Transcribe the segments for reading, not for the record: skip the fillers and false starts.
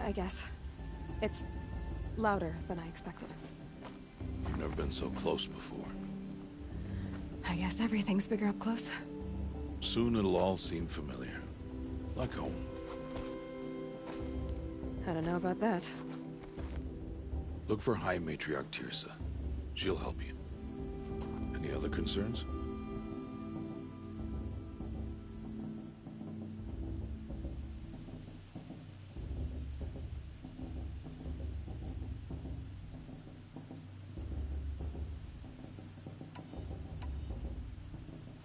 I guess. It's louder than I expected. You've never been so close before. I guess everything's bigger up close. Soon it'll all seem familiar. Like home. I don't know about that. Look for High Matriarch Teersa. She'll help you. Any other concerns?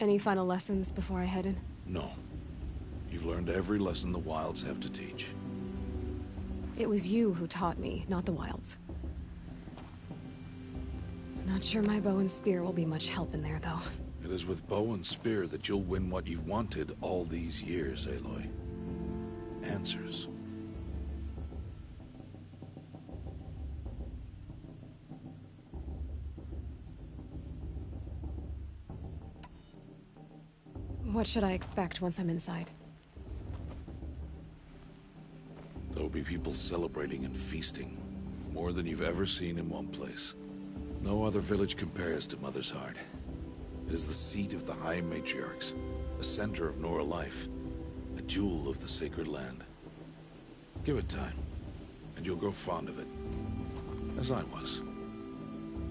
Any final lessons before I head in? No. You've learned every lesson the Wilds have to teach. It was you who taught me, not the Wilds. Not sure my bow and spear will be much help in there, though. It is with bow and spear that you'll win what you've wanted all these years, Aloy. Answers. What should I expect once I'm inside? There will be people celebrating and feasting. More than you've ever seen in one place. No other village compares to Mother's Heart. It is the seat of the High Matriarchs, a center of Nora life, a jewel of the sacred land. Give it time, and you'll grow fond of it. As I was,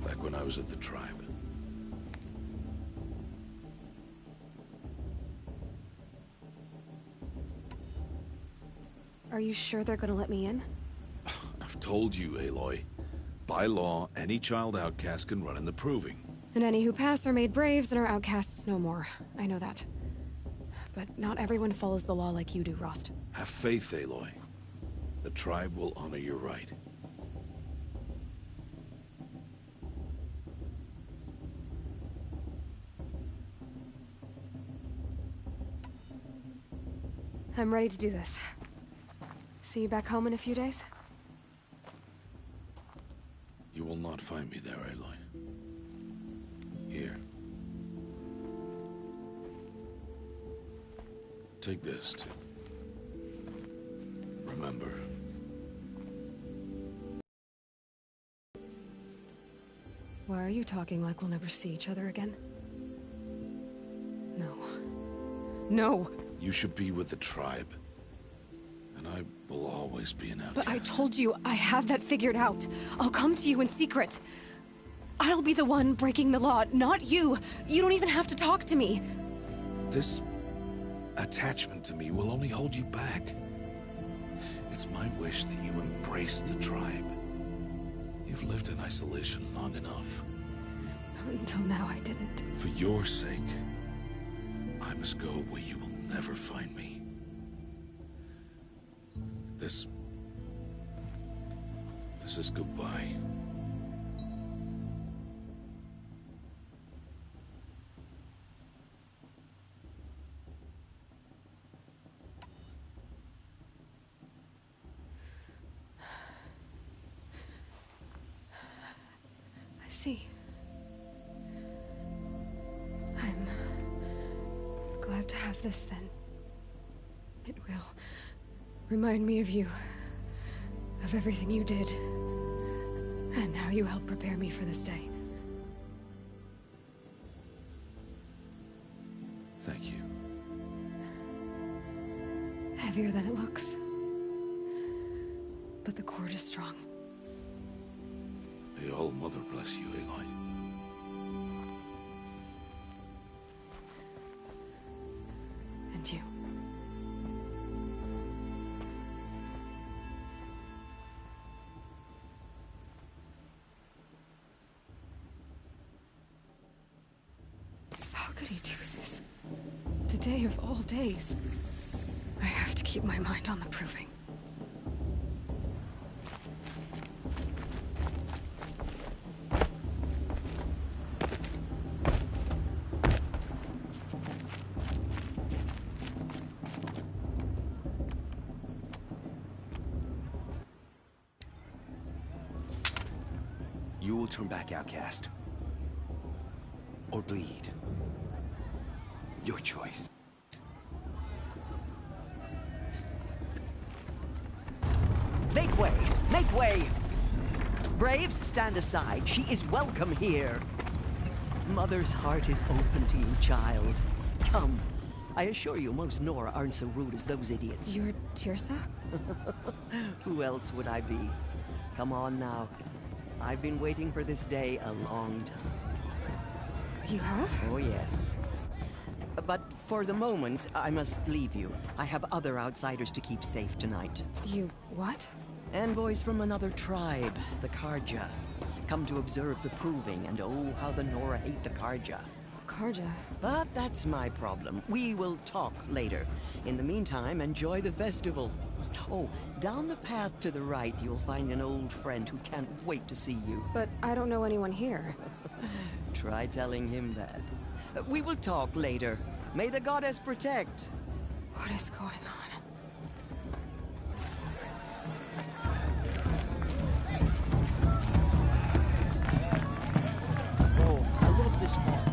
back when I was at the tribe. Are you sure they're gonna let me in? I've told you, Aloy. By law, any child outcast can run in the Proving. And any who pass are made braves and are outcasts no more. I know that. But not everyone follows the law like you do, Rost. Have faith, Aloy. The tribe will honor your right. I'm ready to do this. See you back home in a few days? You will not find me there, Aloy. Here. Take this, too. Remember. Why are you talking like we'll never see each other again? No. No! You should be with the tribe. And I will always be an outcast. But I told you, I have that figured out. I'll come to you in secret. I'll be the one breaking the law, not you. You don't even have to talk to me. This attachment to me will only hold you back. It's my wish that you embrace the tribe. You've lived in isolation long enough. Until now, I didn't. For your sake, I must go where you will never find me. This is goodbye. I see. I'm glad to have this then. It will remind me of you, of everything you did, and how you helped prepare me for this day. Thank you. Heavier than it looks. But the cord is strong. May All Mother bless you, Aloy. And you. How could he do this? Today of all days. I have to keep my mind on the Proving. You will turn back, outcast. Or bleed. Your choice. They way! Make way! Braves, stand aside. She is welcome here. Mother's heart is open to you, child. Come. I assure you, most Nora aren't so rude as those idiots. You're Teersa? Who else would I be? Come on now. I've been waiting for this day a long time. You have? Oh, yes. But for the moment, I must leave you. I have other outsiders to keep safe tonight. You what? Envoys from another tribe, the Carja. Come to observe the proving, and oh, how the Nora hate the Carja. Carja? But that's my problem. We will talk later. In the meantime, enjoy the festival. Oh, down the path to the right, you'll find an old friend who can't wait to see you. But I don't know anyone here. Try telling him that. We will talk later. May the goddess protect. What is going on? Oh, I love this part.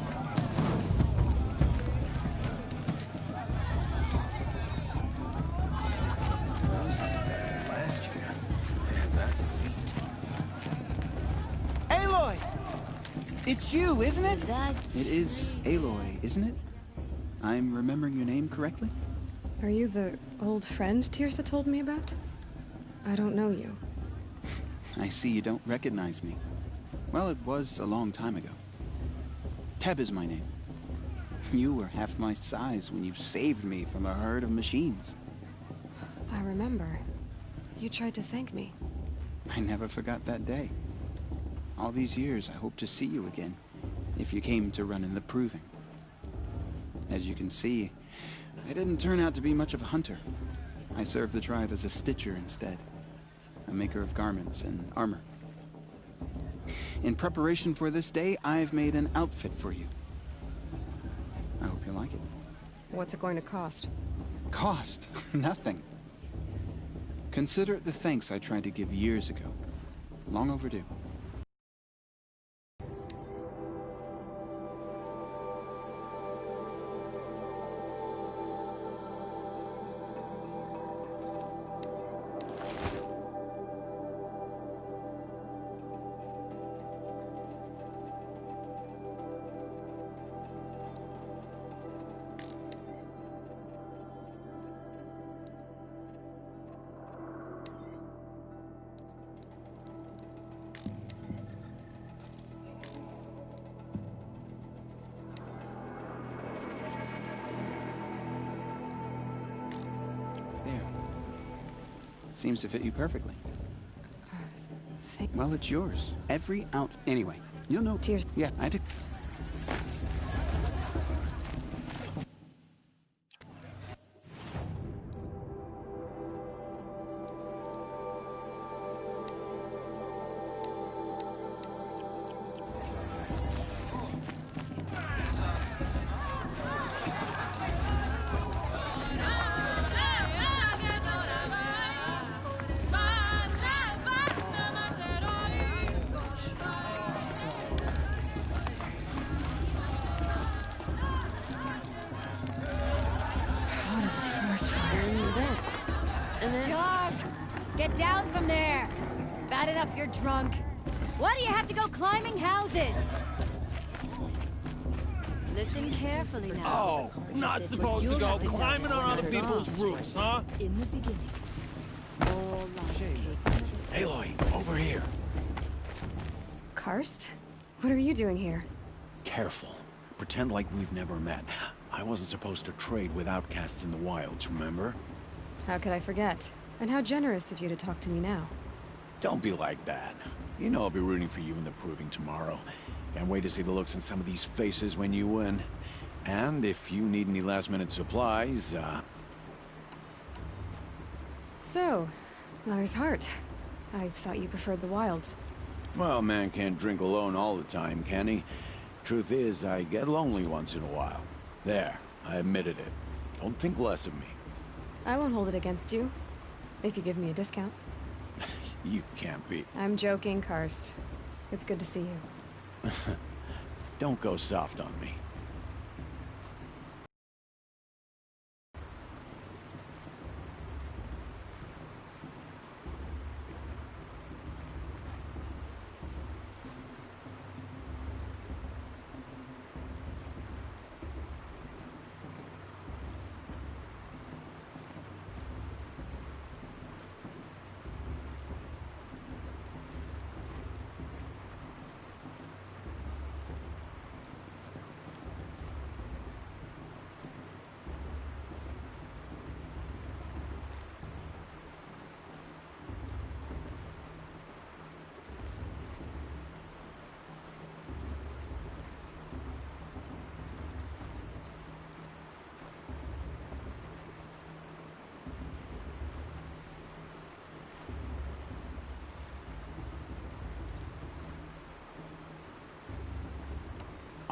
Last year. Man, that's a feat. Aloy! It's you, isn't it? That It is Aloy, isn't it? I'm remembering your name correctly? Are you the old friend Teersa told me about? I don't know you. I see you don't recognize me. Well, it was a long time ago. Teb is my name. You were half my size when you saved me from a herd of machines. I remember. You tried to thank me. I never forgot that day. All these years, I hope to see you again, if you came to run in the proving. As you can see, I didn't turn out to be much of a hunter. I served the tribe as a stitcher instead, a maker of garments and armor. In preparation for this day, I've made an outfit for you. I hope you like it. What's it going to cost? Cost? Nothing. Consider it the thanks I tried to give years ago. Long overdue. There. Seems to fit you perfectly. Well, it's yours. Every ounce. Anyway, you'll know. Tears. Yeah, I did. How does a forest fire? Dog! Get down from there! Bad enough you're drunk. Why do you have to go climbing houses? Listen carefully now. Oh, not supposed to go climbing on other people's roofs, huh? In the beginning. More like Aloy, over here. Karst? What are you doing here? Careful. Pretend like we've never met. I wasn't supposed to trade with outcasts in the wilds, remember? How could I forget? And how generous of you to talk to me now. Don't be like that. You know I'll be rooting for you in the proving tomorrow. Can't wait to see the looks on some of these faces when you win. And if you need any last-minute supplies, So, Mother's Heart. I thought you preferred the wilds. well, man can't drink alone all the time, can he? Truth is, I get lonely once in a while. There, I admitted it. Don't think less of me. I won't hold it against you. If you give me a discount. You can't be. I'm joking, Karst. It's good to see you. Don't go soft on me.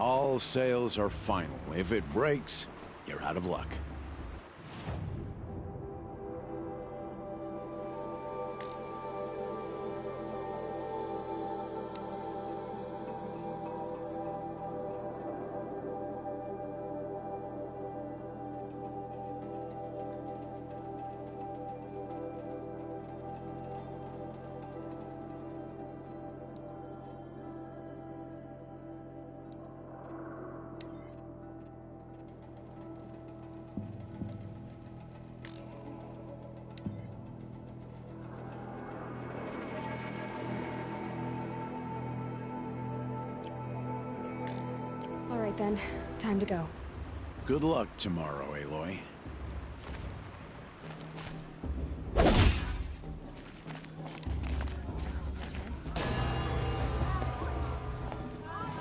All sales are final. If it breaks, you're out of luck. All right then, time to go. Good luck tomorrow, Aloy.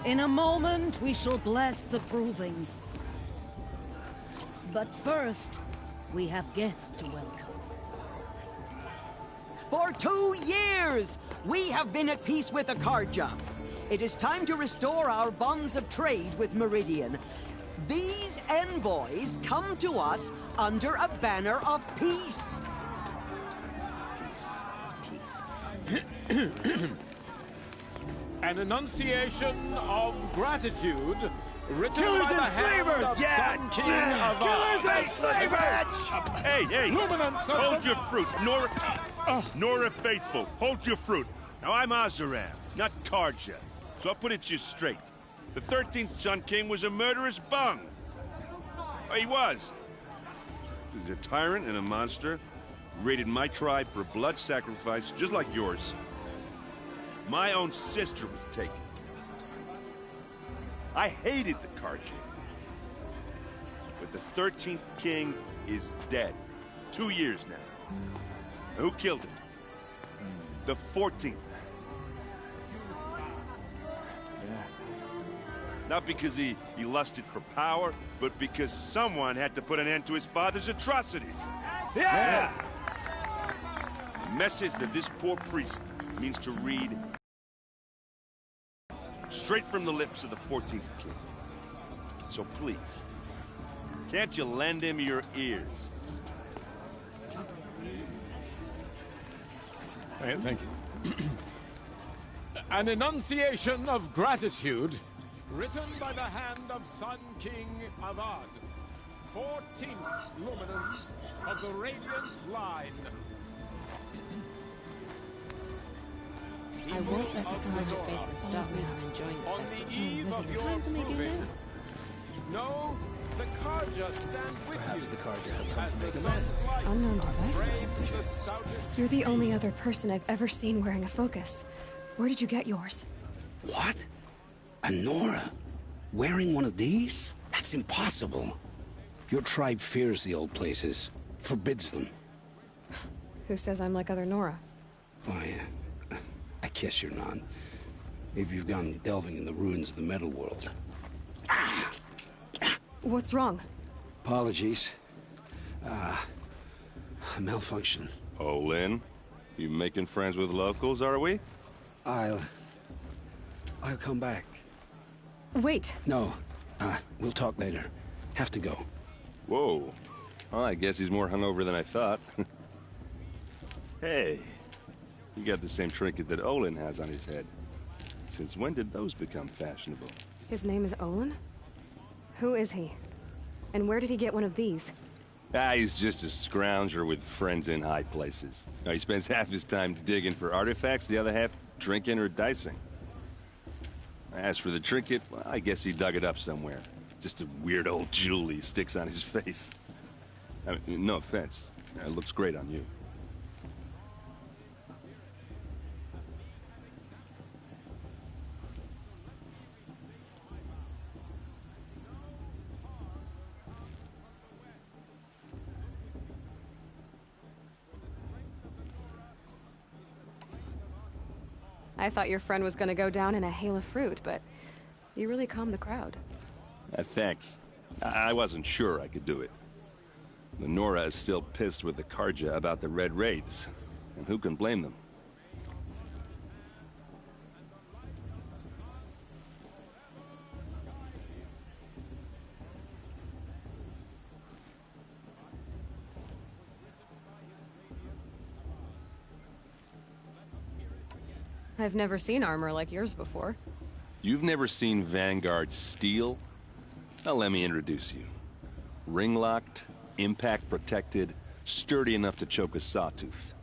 In a moment, we shall bless the proving. But first, we have guests to welcome. For 2 years, we have been at peace with Akarja. It is time to restore our bonds of trade with Meridian. These envoys come to us under a banner of peace. An enunciation of gratitude written Killers by the and hand slavers! of Yeah! Sun King of Killers and slavers! Hey! Luminance of Hold the- your fruit, Nora Faithful, hold your fruit. Now, I'm Azaram, not Karja, so I'll put it to you straight. The 13th Sun King was a murderous bung. Oh, he was. He was a tyrant and a monster. Raided my tribe for blood sacrifice, just like yours. My own sister was taken. I hated the Karja. But the 13th King is dead. 2 years now. Who killed him? The 14th. Not because he lusted for power, but because someone had to put an end to his father's atrocities. Yeah! A message that this poor priest means to read straight from the lips of the 14th King. So please, can't you lend him your ears? Thank you. An enunciation of gratitude written by the hand of Sun King Avad, 14th luminance of the Radiant Line. I won't let the Sarge of Faithless stop me from enjoying the On festival. the eve of your Something they do proving, now. no, the Karja stand with Perhaps you. the Karja have come As to the make sun's light Unknown device frames detected. the stoutest You're the only other person I've ever seen wearing a focus. Where did you get yours? What? A Nora? Wearing one of these? That's impossible. Your tribe fears the old places, forbids them. Who says I'm like other Nora? Why, I guess you're not. Maybe you've gone delving in the ruins of the metal world. What's wrong? Apologies. A malfunction. Oh, Lynn, you making friends with locals, are we? I'll come back. Wait. No, we'll talk later. Have to go. Whoa. Well, I guess he's more hungover than I thought. Hey, you got the same trinket that Olin has on his head. Since when did those become fashionable? His name is Olin? Who is he? And where did he get one of these? He's just a scrounger with friends in high places. He spends half his time digging for artifacts, the other half drinking or dicing. As for the trinket, well, I guess he dug it up somewhere. Just a weird old jewel he sticks on his face. I mean, no offense. It looks great on you. I thought your friend was gonna go down in a hail of fruit, but you really calmed the crowd. Thanks. I wasn't sure I could do it. The Nora is still pissed with the Karja about the Red Raids, and who can blame them? I've never seen armor like yours before. You've never seen Vanguard steel? Well, let me introduce you. Ring-locked, impact-protected, sturdy enough to choke a sawtooth.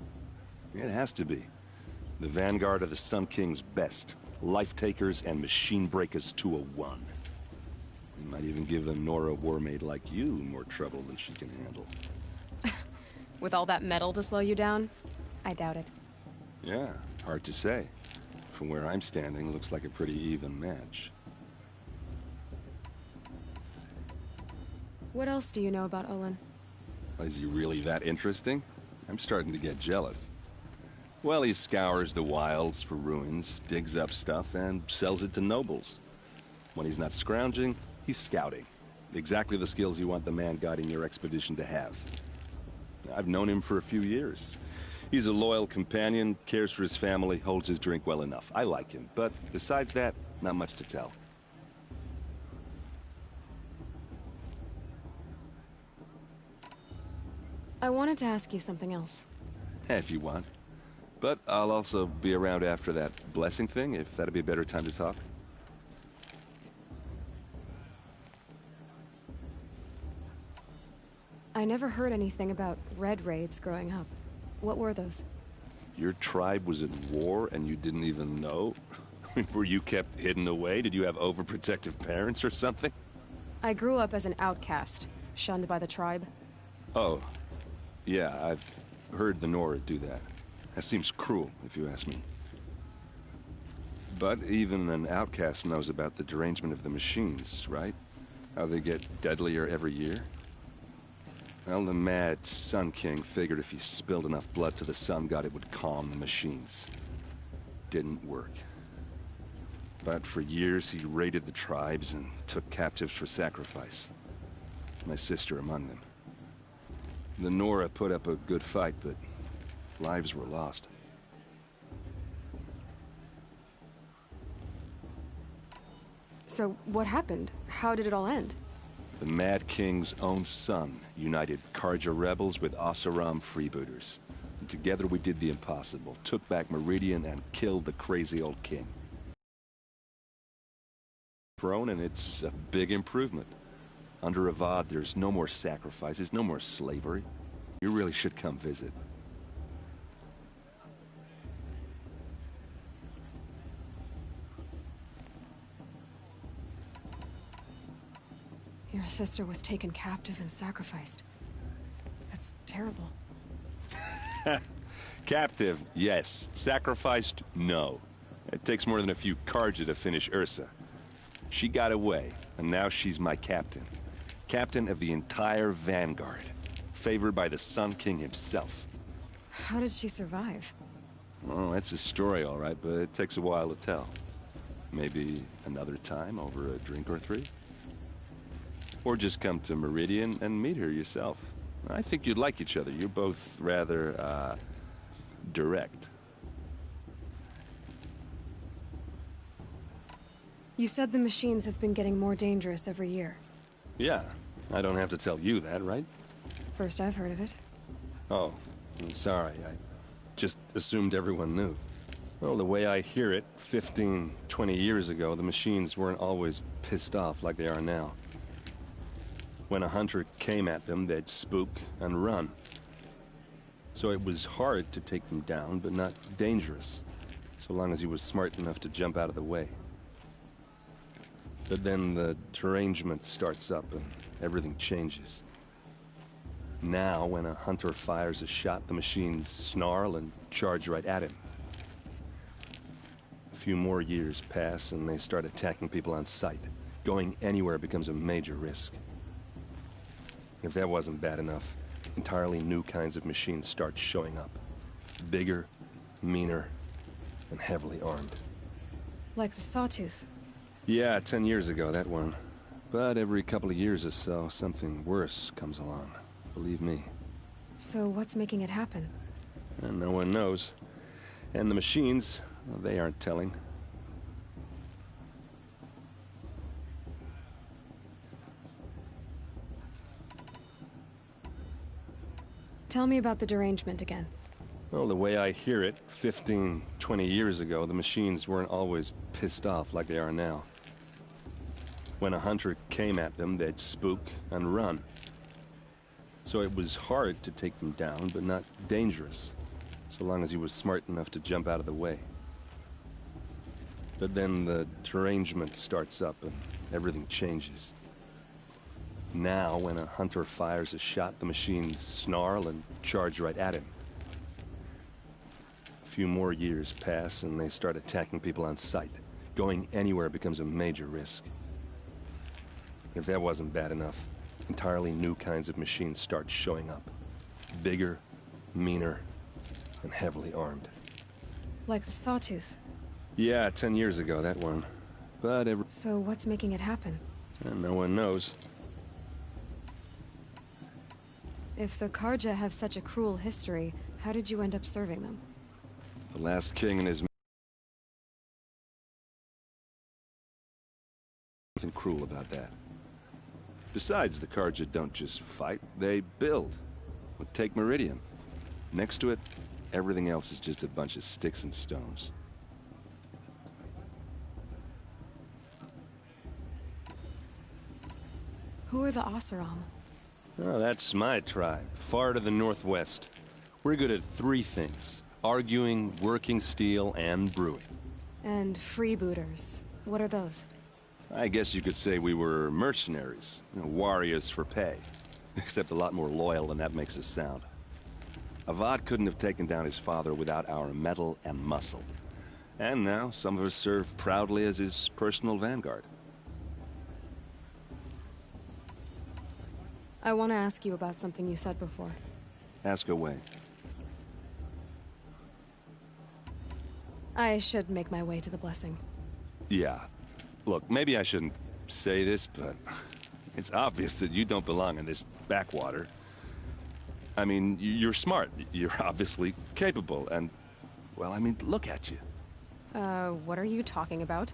It has to be. The Vanguard of the Sun King's best. Life-takers and machine breakers to a one. We might even give a Nora Warmaid like you more trouble than she can handle. With all that metal to slow you down? I doubt it. Yeah, hard to say. From where I'm standing, looks like a pretty even match. What else do you know about Olin? Is he really that interesting? I'm starting to get jealous. Well, he scours the wilds for ruins, digs up stuff, and sells it to nobles. When he's not scrounging, he's scouting. Exactly the skills you want the man guiding your expedition to have. I've known him for a few years. He's a loyal companion, cares for his family, holds his drink well enough. I like him, but besides that, not much to tell. I wanted to ask you something else. If you want. But I'll also be around after that blessing thing, if that'd be a better time to talk. I never heard anything about Red Raids growing up. What were those? Your tribe was at war and you didn't even know? Were you kept hidden away? Did you have overprotective parents or something? I grew up as an outcast, shunned by the tribe. Oh. Yeah, I've heard the Nora do that. That seems cruel, if you ask me. But even an outcast knows about the derangement of the machines, right? How they get deadlier every year? Well, the mad Sun King figured if he spilled enough blood to the Sun God, it would calm the machines. Didn't work. But for years, he raided the tribes and took captives for sacrifice. My sister among them. The Nora put up a good fight, but lives were lost. So, what happened? How did it all end? The Mad King's own son united Carja rebels with Oseram freebooters. And together we did the impossible, took back Meridian and killed the crazy old king. And it's a big improvement. Under Avad, there's no more sacrifices, no more slavery. You really should come visit. Your sister was taken captive and sacrificed. That's terrible. Captive, yes. Sacrificed, no. It takes more than a few Carja to finish Ursa. She got away, and now she's my captain. Captain of the entire Vanguard. Favored by the Sun King himself. How did she survive? Well, that's a story, all right, but it takes a while to tell. Maybe another time over a drink or three? Or just come to Meridian and meet her yourself. I think you'd like each other. You're both rather, direct. You said the machines have been getting more dangerous every year. Yeah, I don't have to tell you that, right? First I've heard of it. Oh, I'm sorry. I just assumed everyone knew. Well, the way I hear it, 15, 20 years ago, the machines weren't always pissed off like they are now. When a hunter came at them, they'd spook and run. So it was hard to take them down, but not dangerous, so long as he was smart enough to jump out of the way. But then the derangement starts up and everything changes. Now, when a hunter fires a shot, the machines snarl and charge right at him. A few more years pass and they start attacking people on sight. Going anywhere becomes a major risk. If that wasn't bad enough, entirely new kinds of machines start showing up. Bigger, meaner, and heavily armed. Like the Sawtooth. Yeah, 10 years ago, that one. But every couple of years or so, something worse comes along. Believe me. So what's making it happen? And no one knows. And the machines, well, they aren't telling. Tell me about the derangement again. Well, the way I hear it, 15, 20 years ago, the machines weren't always pissed off like they are now. When a hunter came at them, they'd spook and run. So it was hard to take them down, but not dangerous, so long as he was smart enough to jump out of the way. But then the derangement starts up and everything changes. Now, when a hunter fires a shot, the machines snarl and charge right at him. A few more years pass and they start attacking people on sight. Going anywhere becomes a major risk. If that wasn't bad enough, entirely new kinds of machines start showing up. Bigger, meaner, and heavily armed. Like the Sawtooth. Yeah, 10 years ago, that one. But So what's making it happen? no one knows. If the Carja have such a cruel history, how did you end up serving them? The last king and his nothing cruel about that. Besides, the Carja don't just fight, they build. Well, take Meridian. Next to it, everything else is just a bunch of sticks and stones. Who are the Oseram? Oh, that's my tribe, far to the northwest. We're good at three things: arguing, working steel, and brewing. And freebooters. What are those? I guess you could say we were mercenaries, warriors for pay. Except a lot more loyal than that makes us sound. Avad couldn't have taken down his father without our metal and muscle. And now, some of us serve proudly as his personal vanguard. I want to ask you about something you said before. Ask away. I should make my way to the blessing. Yeah. Look, maybe I shouldn't say this, but it's obvious that you don't belong in this backwater. I mean, you're smart. You're obviously capable, and, well, I mean, look at you. What are you talking about?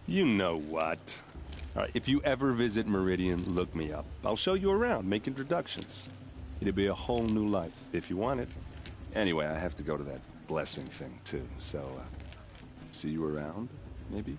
You know what. All right, if you ever visit Meridian, look me up. I'll show you around, make introductions. It'll be a whole new life, if you want it. Anyway, I have to go to that blessing thing, too, so, see you around, maybe?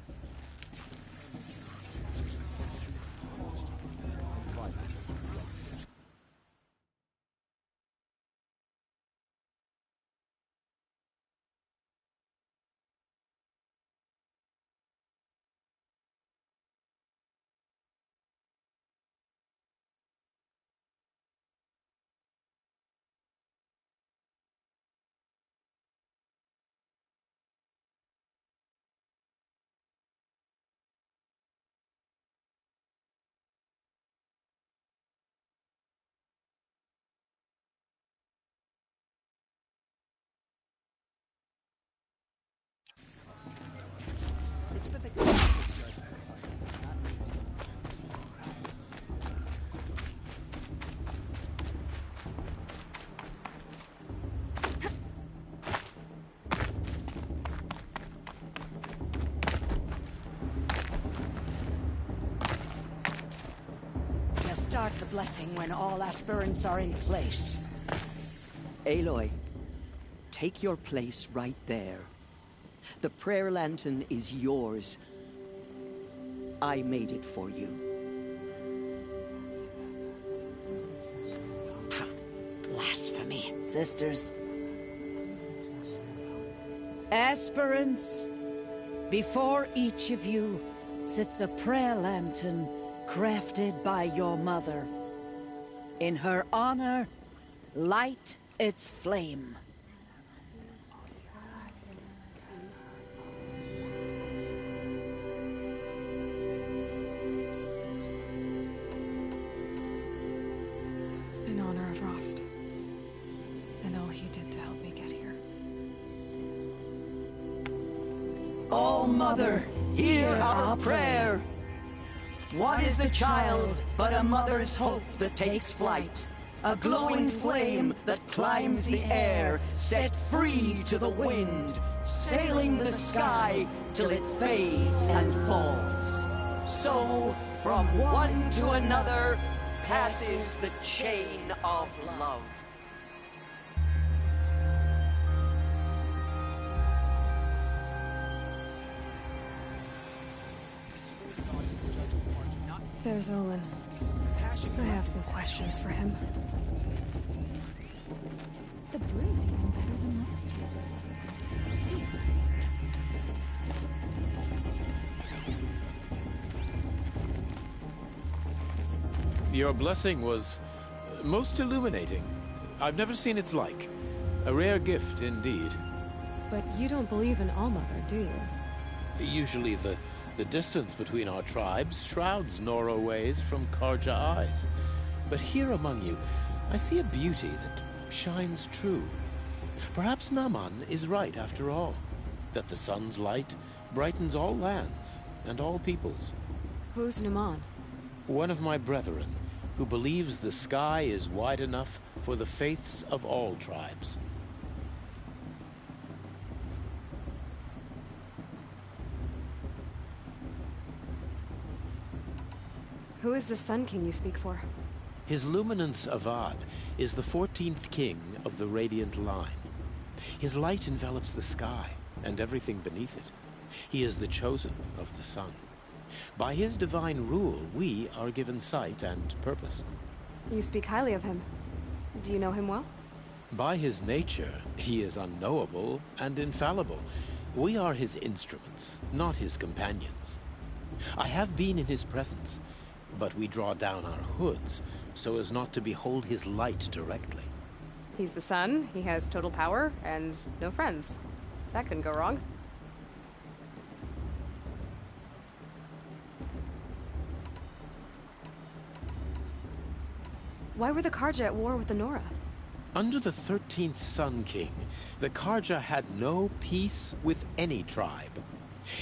Start the blessing when all aspirants are in place. Aloy, take your place right there. The prayer lantern is yours. I made it for you. Blasphemy. Sisters. Aspirants, before each of you sits a prayer lantern crafted by your mother. In her honor, light its flame. In honor of Rost. And all he did to help me get here. Oh, Mother, hear our prayer. What is the child but a mother's hope that takes flight? A glowing flame that climbs the air, set free to the wind, sailing the sky till it fades and falls. So, from one to another, passes the chain of love. There's Olin. I have some questions for him. The brew's even better than last year. Your blessing was most illuminating. I've never seen its like. A rare gift indeed. But you don't believe in Allmother, do you? Usually the distance between our tribes shrouds Nora ways from Karja eyes. But here among you, I see a beauty that shines true. Perhaps Naman is right after all, that the sun's light brightens all lands and all peoples. Who's Naman? One of my brethren, who believes the sky is wide enough for the faiths of all tribes. Who is the Sun King you speak for? His Luminance Avad is the 14th king of the Radiant Line. His light envelops the sky and everything beneath it. He is the chosen of the sun. By his divine rule, we are given sight and purpose. You speak highly of him. Do you know him well? By his nature, he is unknowable and infallible. We are his instruments, not his companions. I have been in his presence, but we draw down our hoods so as not to behold his light directly. He's the sun, he has total power, and no friends. That couldn't go wrong. Why were the Karja at war with the Nora? Under the 13th Sun King, the Karja had no peace with any tribe.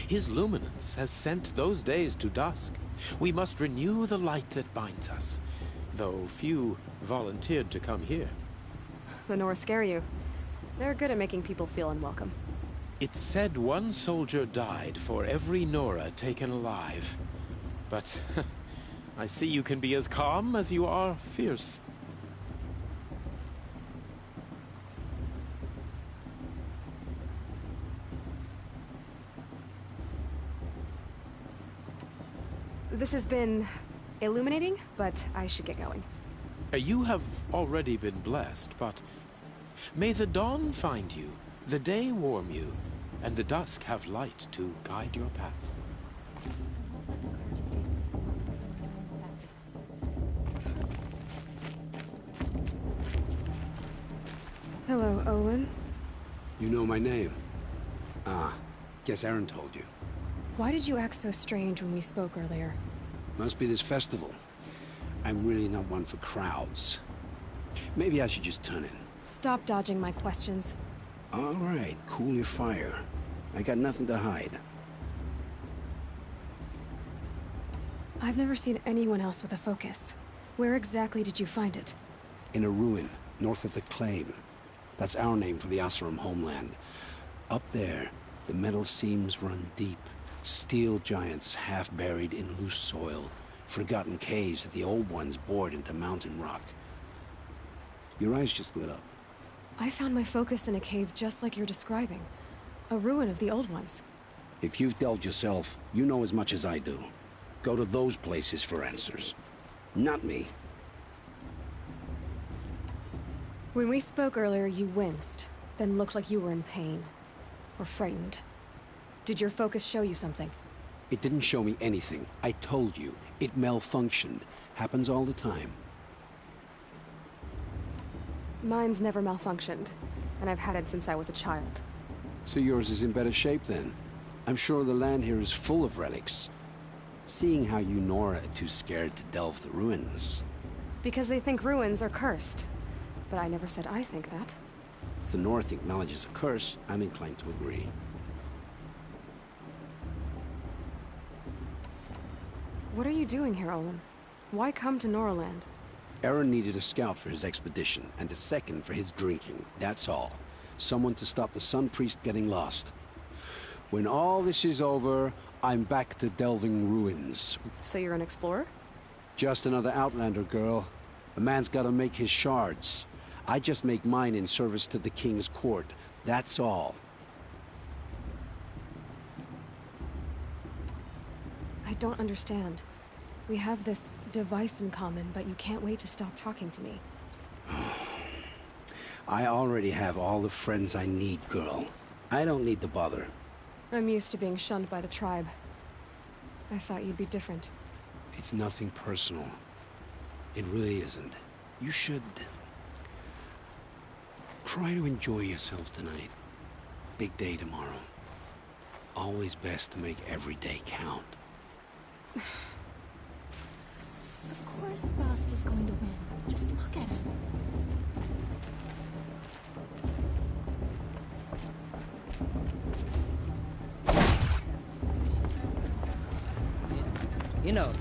His luminance has sent those days to dusk. We must renew the light that binds us, though few volunteered to come here. The Nora scare you. They're good at making people feel unwelcome. It's said one soldier died for every Nora taken alive. But I see you can be as calm as you are fierce. This has been illuminating, but I should get going. You have already been blessed, but may the dawn find you, the day warm you, and the dusk have light to guide your path. Hello, Olin. You know my name? Ah, guess Aaron told you. Why did you act so strange when we spoke earlier? Must be this festival. I'm really not one for crowds. Maybe I should just turn in. Stop dodging my questions. All right, cool your fire. I got nothing to hide. I've never seen anyone else with a focus. Where exactly did you find it? In a ruin, north of the Claim. That's our name for the Oseram homeland. Up there, the metal seams run deep. Steel giants half buried in loose soil. Forgotten caves that the old ones bored into mountain rock. Your eyes just lit up. I found my focus in a cave just like you're describing. A ruin of the old ones. If you've delved yourself, you know as much as I do. Go to those places for answers. Not me. When we spoke earlier, you winced, then looked like you were in pain. Or frightened. Did your focus show you something? It didn't show me anything. I told you. It malfunctioned. Happens all the time. Mine's never malfunctioned, and I've had it since I was a child. So yours is in better shape then. I'm sure the land here is full of relics. Seeing how you Nora are too scared to delve the ruins. Because they think ruins are cursed. But I never said I think that. If the North acknowledges a curse, I'm inclined to agree. What are you doing here, Olin? Why come to Noraland? Aaron needed a scout for his expedition, and a second for his drinking. That's all. Someone to stop the Sun Priest getting lost. When all this is over, I'm back to delving ruins. So you're an explorer? Just another Outlander, girl. A man's gotta make his shards. I just make mine in service to the King's court. That's all. I don't understand. We have this device in common, but you can't wait to stop talking to me. I already have all the friends I need, girl. I don't need the bother. I'm used to being shunned by the tribe. I thought you'd be different. It's nothing personal. It really isn't. You should... try to enjoy yourself tonight. Big day tomorrow. Always best to make every day count. Of course Bast is going to win. Just look at him. You know.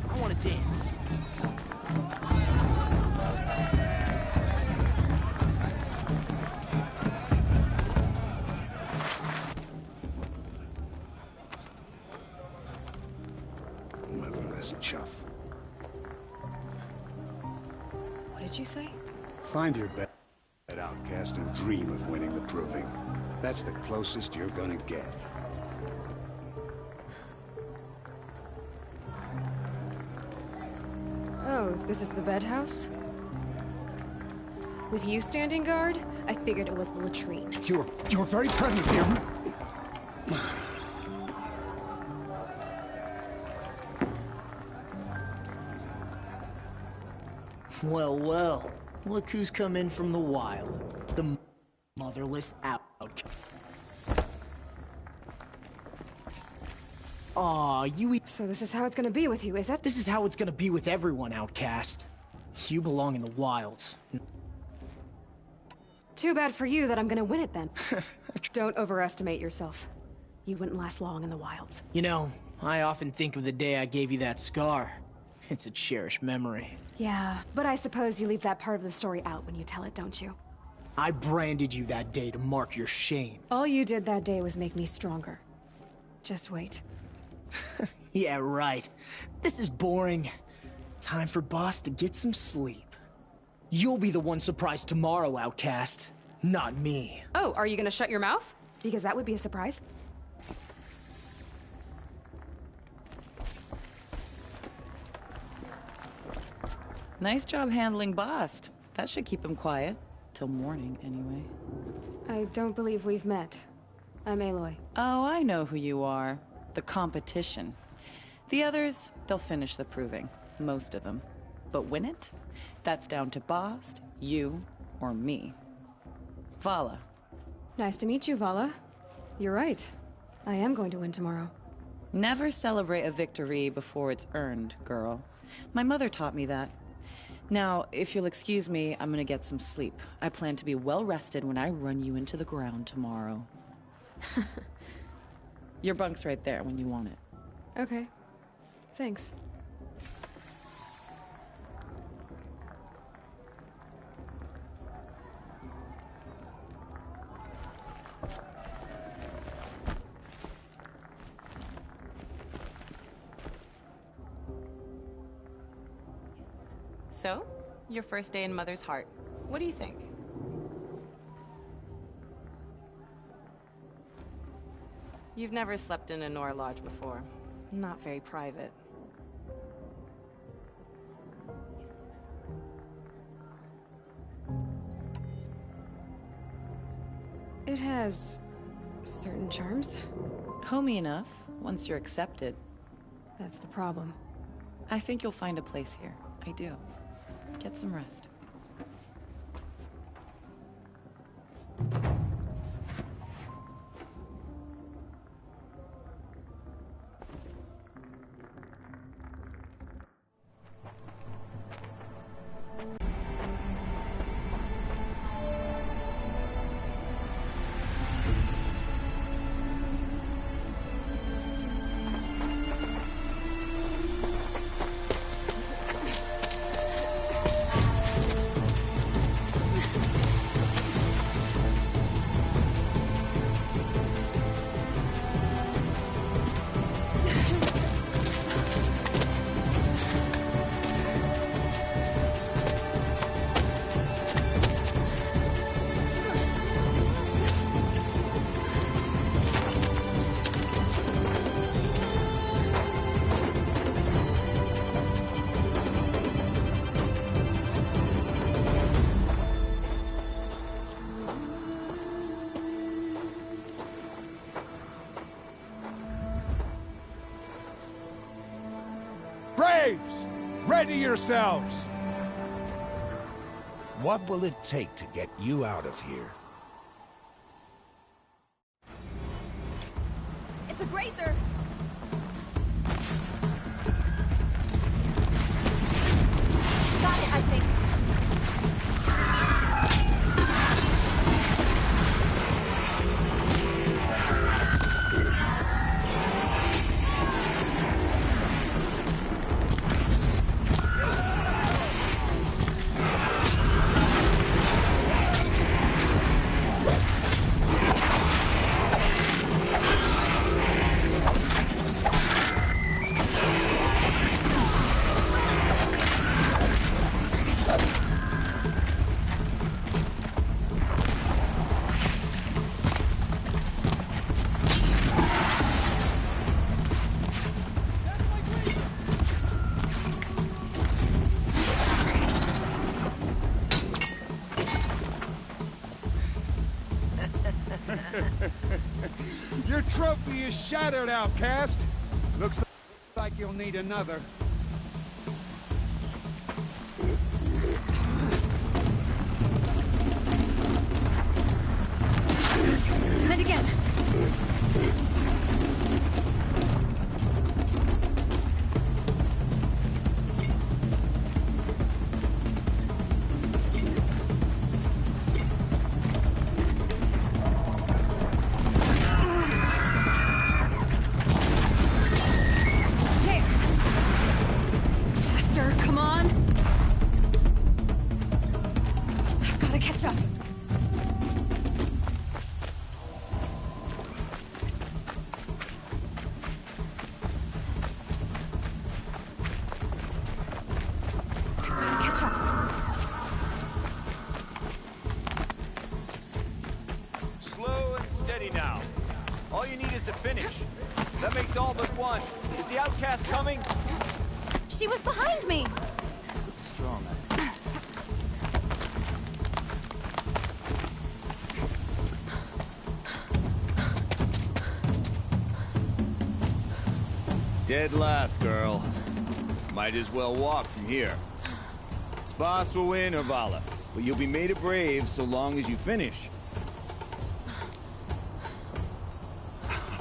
I want to dance. Motherless chuff. What did you say? Find your bed, outcast, and dream of winning the proving. That's the closest you're gonna get. Oh, this is the bed house? With you standing guard, I figured it was the latrine. Your very presence here... Well, well. Look who's come in from the wild. The motherless outcast. Aw, you... So this is how it's gonna be with you, is it? This is how it's gonna be with everyone, outcast. You belong in the wilds. Too bad for you that I'm gonna win it then. Don't overestimate yourself. You wouldn't last long in the wilds. You know, I often think of the day I gave you that scar. It's a cherished memory. Yeah, but I suppose you leave that part of the story out when you tell it, don't you? I branded you that day to mark your shame. All you did that day was make me stronger. Just wait. Yeah, right. This is boring. Time for Boss to get some sleep. You'll be the one surprised tomorrow, outcast. Not me. Oh, are you gonna shut your mouth? Because that would be a surprise. Nice job handling Bast. That should keep him quiet. Till morning, anyway. I don't believe we've met. I'm Aloy. Oh, I know who you are. The competition. The others, they'll finish the proving. Most of them. But win it? That's down to Bast, you, or me. Vala. Nice to meet you, Vala. You're right. I am going to win tomorrow. Never celebrate a victory before it's earned, girl. My mother taught me that. Now, if you'll excuse me, I'm gonna get some sleep. I plan to be well rested when I run you into the ground tomorrow. Your bunk's right there when you want it. Okay. Thanks. So, your first day in Mother's Heart. What do you think? You've never slept in a Nora Lodge before. Not very private. It has certain charms. Homey enough, once you're accepted. That's the problem. I think you'll find a place here. I do. Get some rest. Braves! Ready yourselves! What will it take to get you out of here? It's a grazer. Got it, I think. Your trophy is shattered, outcast. Looks like you'll need another. And again. Come on! I've got to catch up. Slow and steady now. All you need is to finish. That makes all but one. Is the outcast coming? She was behind me! Strong. Dead last, girl. Might as well walk from here. Boss will win, or Vala, but you'll be made a brave so long as you finish.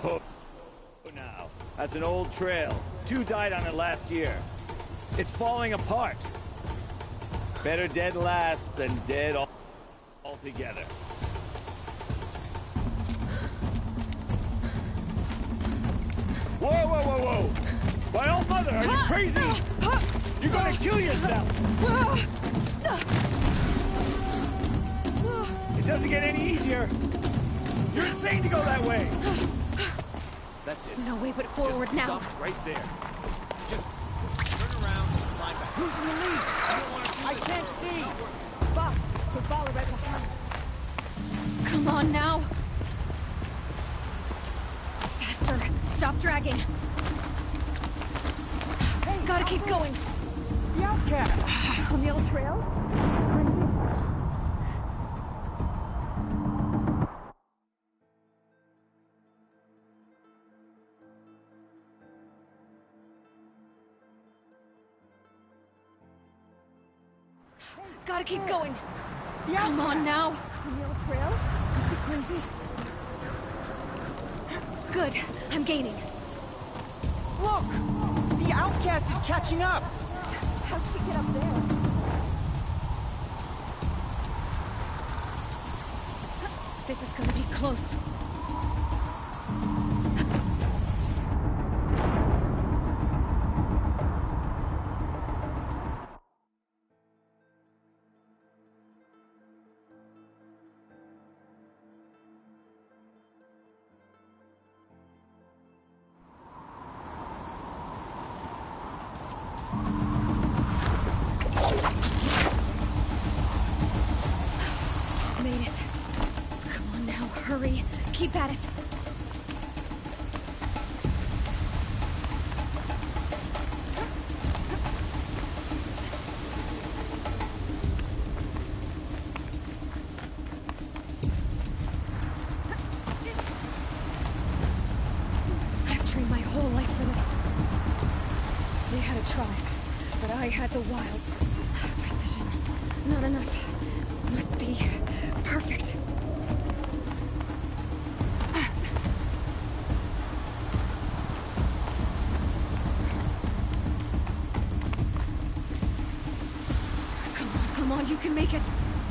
Oh, now. That's an old trail. 2 died on it last year. It's falling apart. Better dead last than dead altogether. Whoa, whoa, whoa, whoa! My old mother, are you crazy? You're gonna kill yourself! It doesn't get any easier. You're insane to go that way. That's it. No way but forward Just now. Stop right there. Just turn around and climb back. Who's in the lead? I can't see. Boss, put Vala right behind. Come on now. Faster. Stop dragging. Hey, gotta keep going. The outcast. On the old trail? Gotta keep going. Come on now. The old trail? Is it crazy? Good. I'm gaining. Look! The outcast is catching up! How'd she get up there? This is gonna be close. Made it. Come on now, hurry. Keep at it. I've trained my whole life for this. They had a tribe. but I had the wilds. Precision. Not enough. Must be perfect. Come on, you can make it.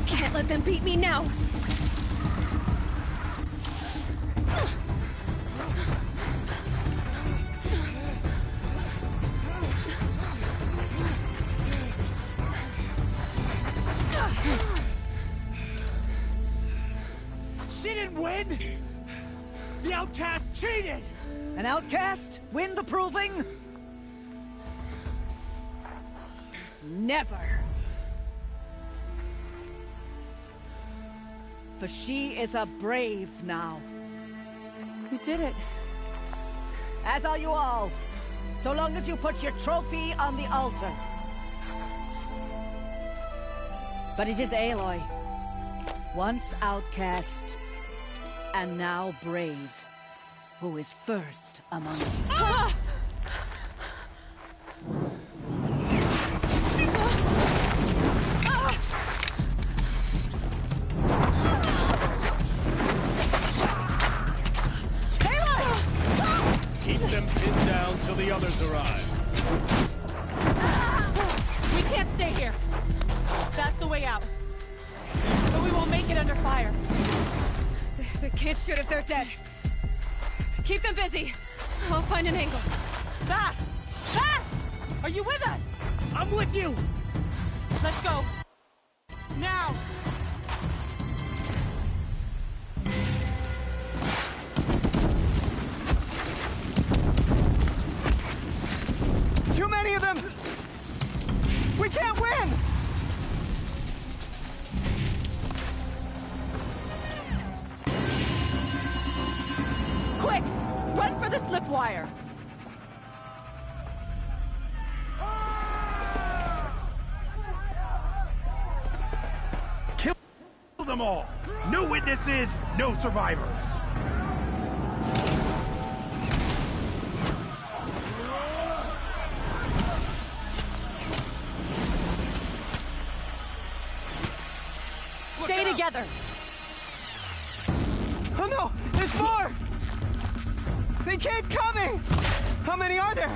Can't let them beat me now. She didn't win! The outcast cheated! An outcast win the proving? Never. For she is a brave now. You did it. As are you all. So long as you put your trophy on the altar. But it is Aloy. Once outcast, and now brave, who is first among us. Ah! Keep them pinned down till the others arrive. We can't stay here. That's the way out. But we won't make it under fire. They can't shoot if they're dead. Keep them busy. I'll find an angle. Fast! Fast! Are you with us? I'm with you! Let's go. Now! Too many of them! We can't win! Quick! Run for the slip wire! Kill them all! No witnesses, no survivors! Stay together! Oh no! There's more! They keep coming! How many are there?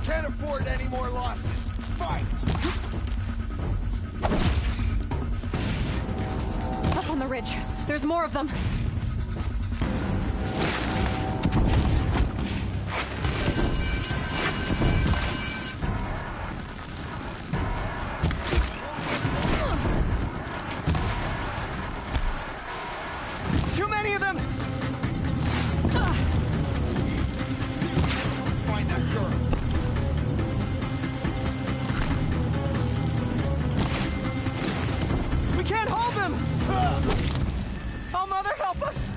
Can't afford any more losses. Fight! Up on the ridge. There's more of them. Too many of them! Find that girl. We can't hold them! Oh, Mother, help us!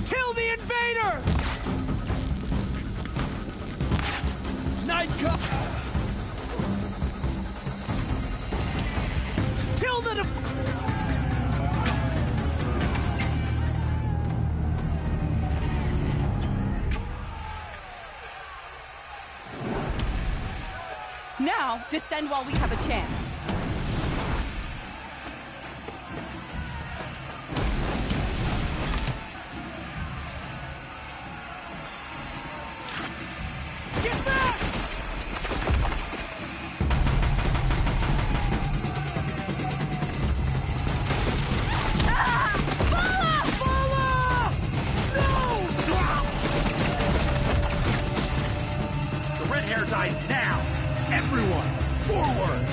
Kill the invader! Night Cup! Kill the Now, descend while we have a chance. Get back! The red hair dies now! Everyone, forward!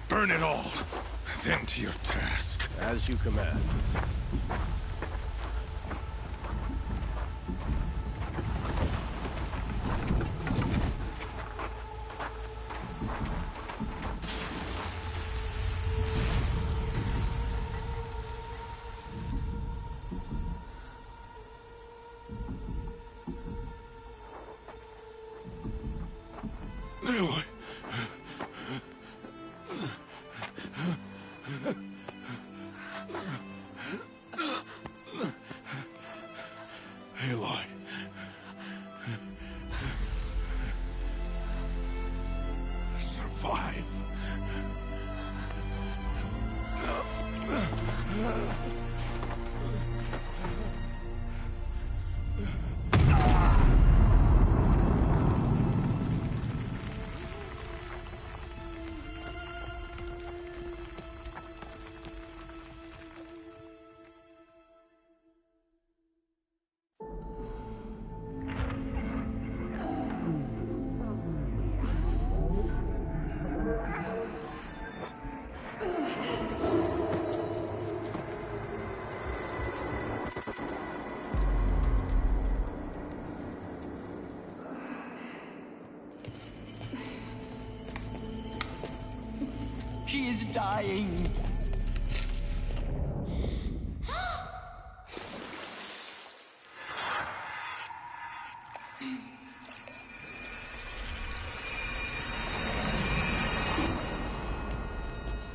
Burn it all, then to your task. As you command. Aloy. Aloy. Survive. She is dying.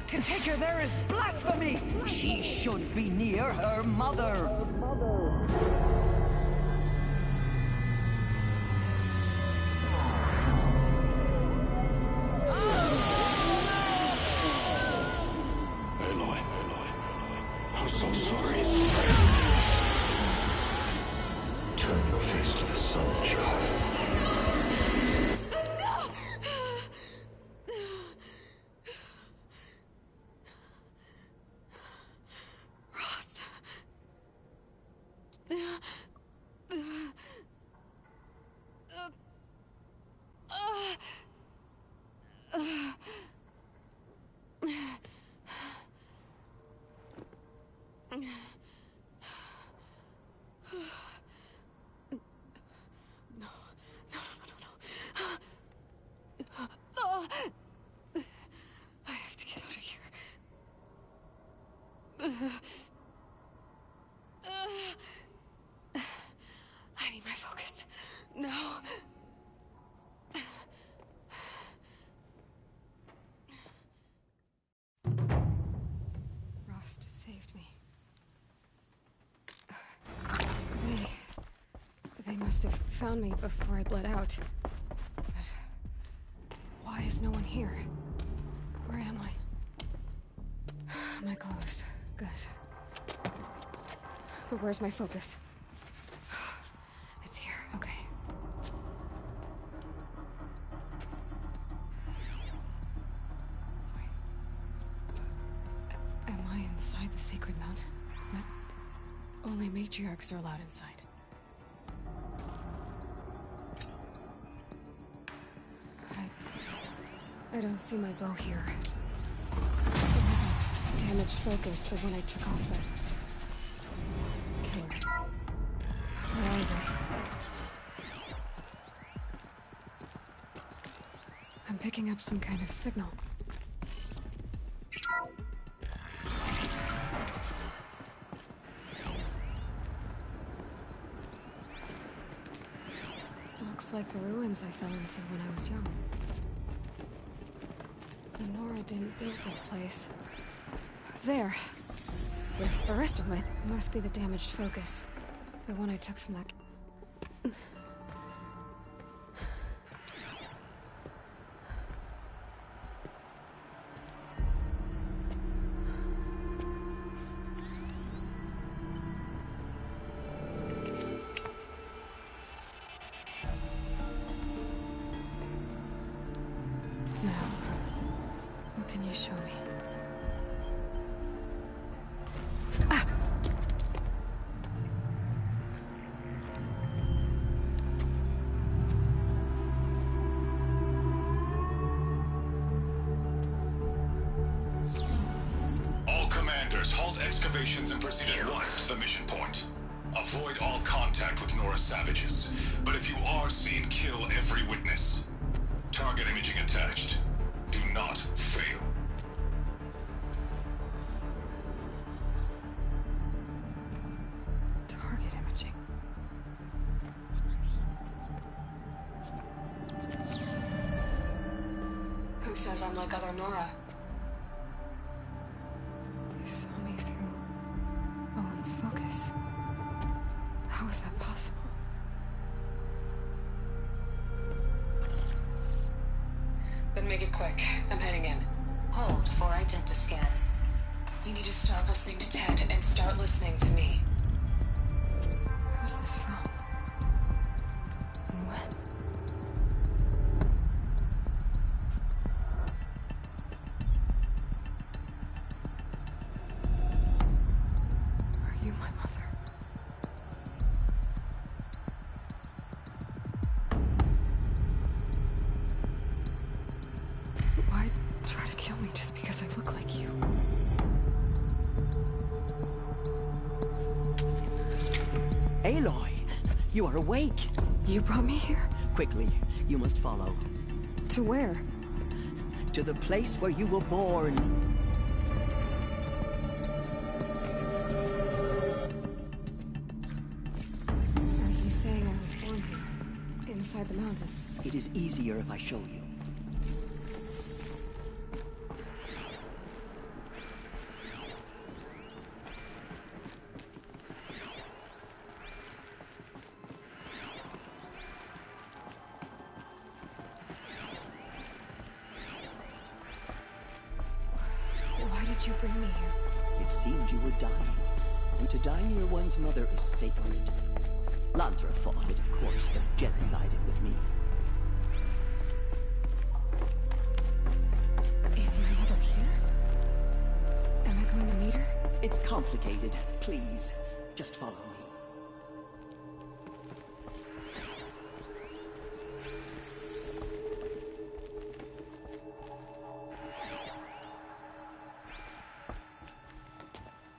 To take her there is blasphemy. She should be near her mother. I'm so sorry. Turn your face to the sun, child. Rost. I have to get out of here. I need my focus. No. Rost saved me. They must have found me before I bled out. But why is no one here? Where am I? My clothes. Good. But where's my focus? It's here. Okay. Wait. Am I inside the Sacred Mount? But only matriarchs are allowed inside. I don't see my bow here. Damaged focus, the one I took off the king. Where are they? I'm picking up some kind of signal. Looks Looks like the ruins I fell into when I was young. And Nora didn't build this place. There. With the rest of it, must be the damaged focus. The one I took from that... Excavations and proceed at once to the mission point. Avoid all contact with Nora savages, but if you are seen, kill every witness. Target imaging attached. Do not fail. Target imaging. Who says I'm like other Nora? Focus. How is that possible? Then make it quick. I'm heading in. Hold for identiscan. You need to stop listening to Ted and start listening to me. Where's this from? And when? Aloy, you are awake. You brought me here? Quickly, you must follow. To where? To the place where you were born. Are you saying I was born here? Inside the mountain? It is easier if I show you. You bring me here? It seemed you were dying, and to die near one's mother is sacred. Lantra fought it, of course, but genocided with me. Is my mother here? Am I going to meet her? It's complicated. Please, just follow me.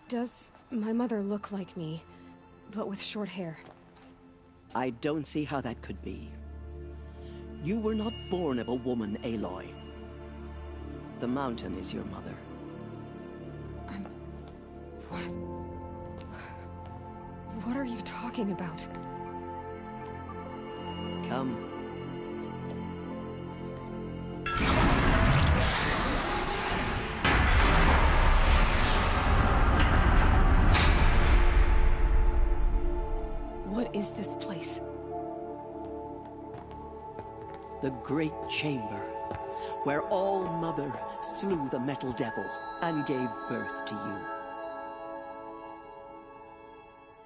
Does my mother look like me, but with short hair? I don't see how that could be. You were not born of a woman, Aloy. The mountain is your mother. What? What are you talking about? Come. What is this place? The Great Chamber, where All-Mother slew the Metal Devil and gave birth to you.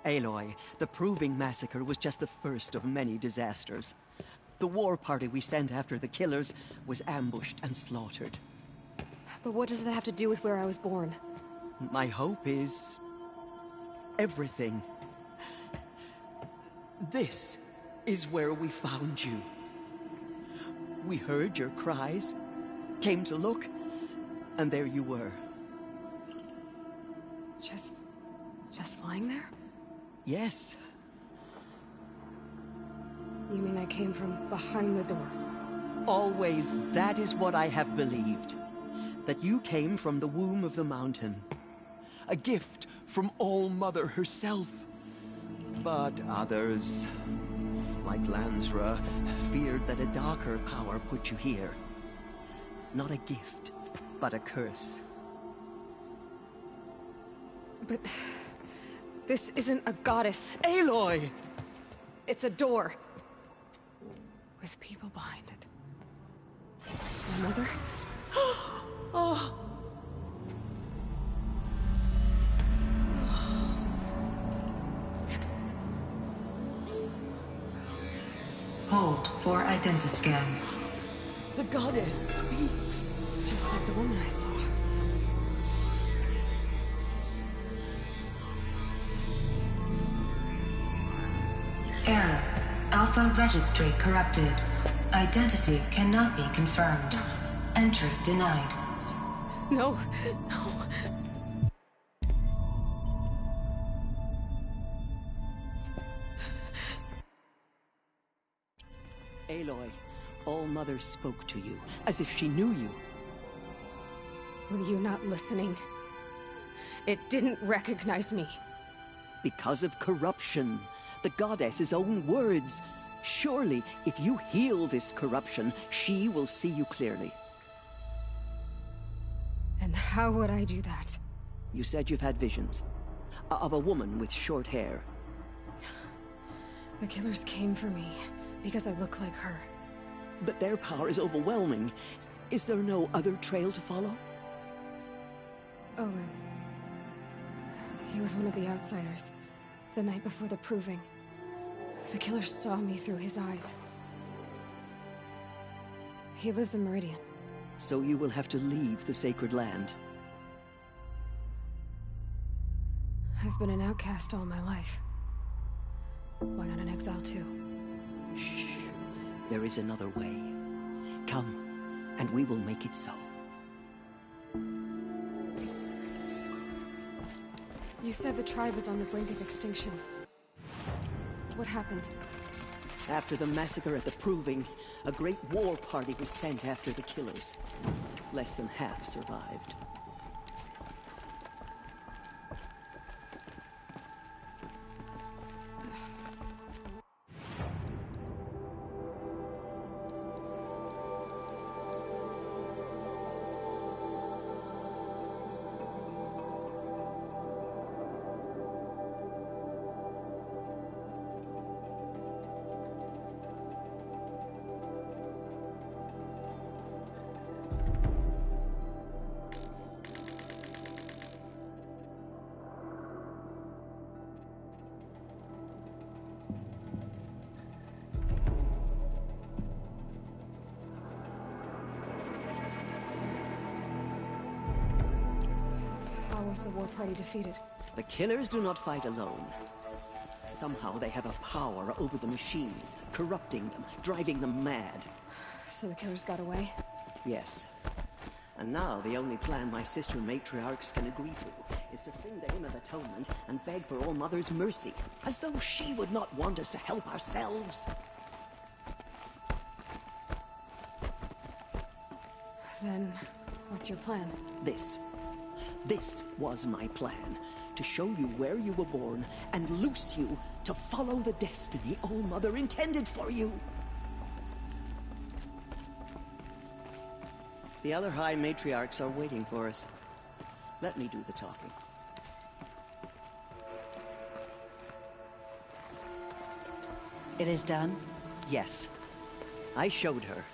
Aloy, the Proving Massacre was just the first of many disasters. The war party we sent after the killers was ambushed and slaughtered. But what does that have to do with where I was born? My hope is... everything. This is where we found you. We heard your cries, came to look, and there you were. Just lying there? Yes. You mean I came from behind the door? Always, that is what I have believed. That you came from the womb of the mountain. A gift from All-Mother herself. But others... like Lansra, feared that a darker power put you here. Not a gift, but a curse. But this isn't a goddess. Aloy! It's a door. With people behind it. My mother? Oh. Hold for identiscan. The goddess speaks. Just like the woman I saw. Error. Alpha registry corrupted. Identity cannot be confirmed. Entry denied. No, no. Aloy, All-Mother spoke to you, as if she knew you. Were you not listening? It didn't recognize me. Because of corruption. The goddess's own words. Surely, if you heal this corruption, she will see you clearly. And how would I do that? You said you've had visions. Of a woman with short hair. The killers came for me, because I look like her. But their power is overwhelming. Is there no other trail to follow? Olin. He was one of the outsiders. The night before the proving. The killer saw me through his eyes. He lives in Meridian. So you will have to leave the sacred land. I've been an outcast all my life. Why not an exile too? Shh. There is another way. Come, and we will make it so. You said the tribe was on the brink of extinction. What happened? After the massacre at the Proving, a great war party was sent after the killers. Less than half survived. Was the war party defeated? The killers do not fight alone. Somehow they have a power over the machines, corrupting them, driving them mad. So the killers got away? Yes. And now the only plan my sister matriarchs can agree to is to sing the Hymn of Atonement and beg for All-Mother's mercy, as though she would not want us to help ourselves. Then, what's your plan? This was my plan, to show you where you were born and loose you to follow the destiny All-Mother intended for you. The other High Matriarchs are waiting for us. Let me do the talking. It is done? Yes. I showed her.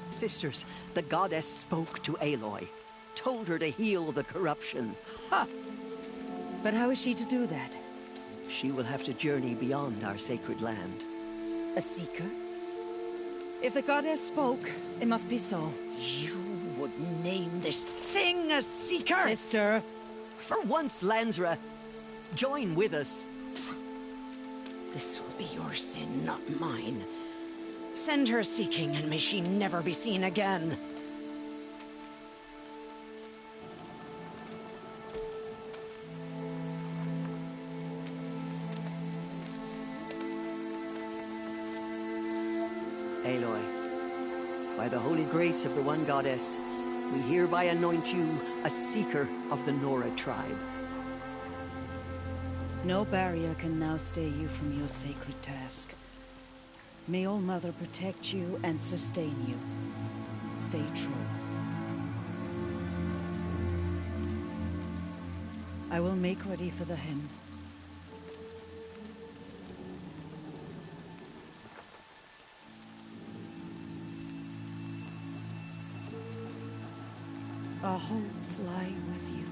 Sisters, the goddess spoke to Aloy. Told her to heal the corruption. Ha! But how is she to do that? She will have to journey beyond our sacred land. A seeker? If the goddess spoke, it must be so. You would name this thing a seeker? Sister! For once, Lansra, join with us. This will be your sin, not mine. Send her seeking, and may she never be seen again. Aloy, by the holy grace of the One Goddess, we hereby anoint you a seeker of the Nora tribe. No barrier can now stay you from your sacred task. May All Mother protect you and sustain you. Stay true. I will make ready for the hen. Our hopes lie with you.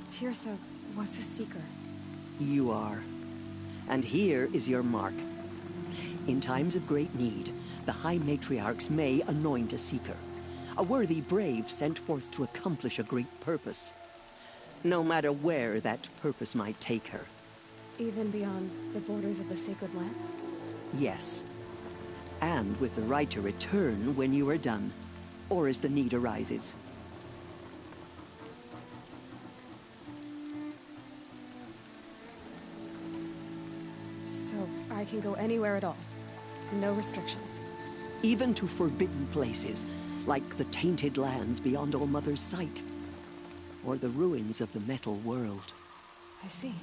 Tirsa, what's a Seeker? You are. And here is your mark. In times of great need, the High Matriarchs may anoint a Seeker. A worthy brave sent forth to accomplish a great purpose. No matter where that purpose might take her. Even beyond the borders of the Sacred Land? Yes. And with the right to return when you are done, or as the need arises. So, I can go anywhere at all? No restrictions? Even to forbidden places, like the tainted lands beyond All Mother's sight. Or the ruins of the metal world. I see.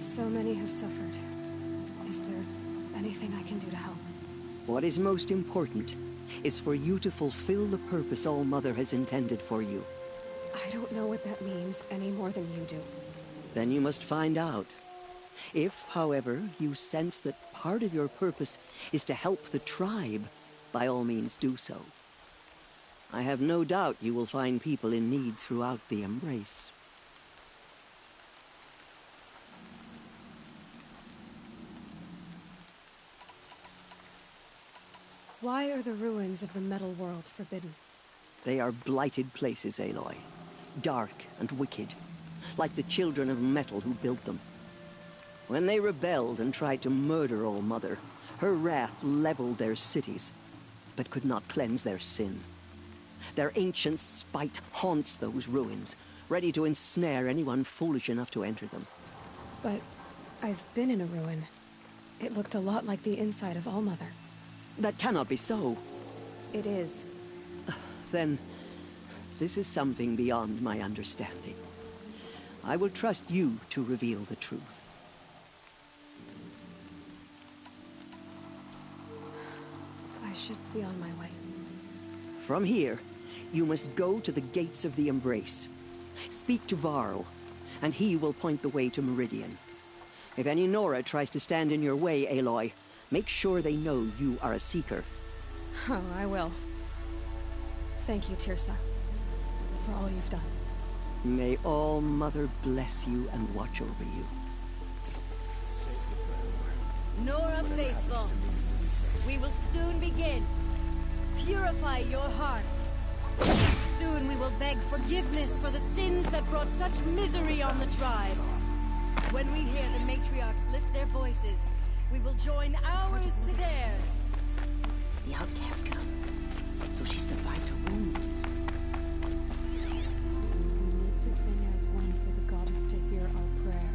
So many have suffered. Is there anything I can do to help? What is most important is for you to fulfill the purpose All Mother has intended for you. I don't know what that means any more than you do. Then you must find out. If, however, you sense that part of your purpose is to help the tribe, by all means do so. I have no doubt you will find people in need throughout the Embrace. Why are the ruins of the metal world forbidden? They are blighted places, Aloy. Dark and wicked, like the children of metal who built them. When they rebelled and tried to murder All Mother, her wrath leveled their cities, but could not cleanse their sin. Their ancient spite haunts those ruins, ready to ensnare anyone foolish enough to enter them. But I've been in a ruin. It looked a lot like the inside of All Mother. That cannot be so. It is. Then, this is something beyond my understanding. I will trust you to reveal the truth. I should be on my way. From here, you must go to the gates of the Embrace. Speak to Varl, and he will point the way to Meridian. If any Nora tries to stand in your way, Aloy, make sure they know you are a Seeker. Oh, I will. Thank you, Tirsa, for all you've done. May All Mother bless you and watch over you. Nora Faithful, we will soon begin. Purify your hearts. Soon we will beg forgiveness for the sins that brought such misery on the tribe. When we hear the matriarchs lift their voices, we will join ours to theirs. The outcast girl. So she survived her wounds. We need to sing as one for the goddess to hear our prayer.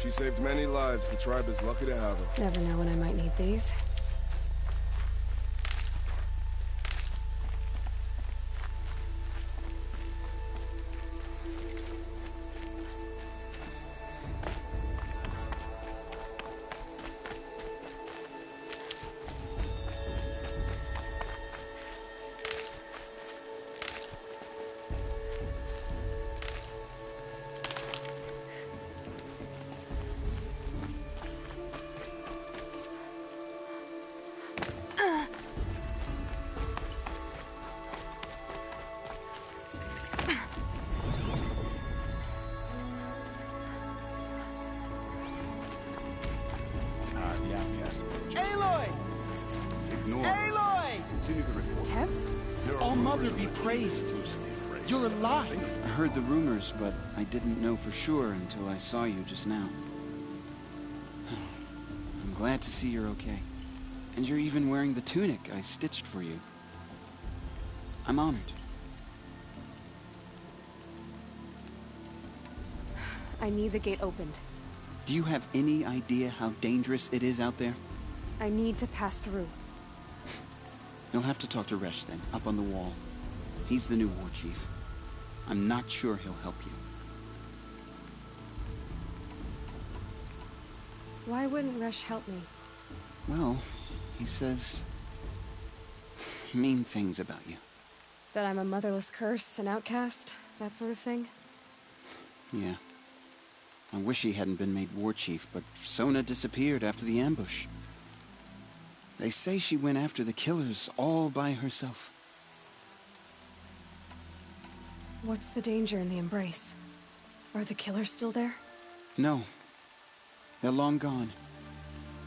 She saved many lives. The tribe is lucky to have her. Never know when I might need these. Aloy! Ignore. Aloy! Continue the report. Tev? All Mother be praised. You're alive. I heard the rumors, but I didn't know for sure until I saw you just now. I'm glad to see you're okay. And you're even wearing the tunic I stitched for you. I'm honored. I need the gate opened. Do you have any idea how dangerous it is out there? I need to pass through. You'll have to talk to Resh then, up on the wall. He's the new war chief. I'm not sure he'll help you. Why wouldn't Resh help me? Well, he says mean things about you. That I'm a motherless curse, an outcast, that sort of thing? Yeah. I wish he hadn't been made war chief, but Sona disappeared after the ambush. They say she went after the killers all by herself. What's the danger in the Embrace? Are the killers still there? No. They're long gone.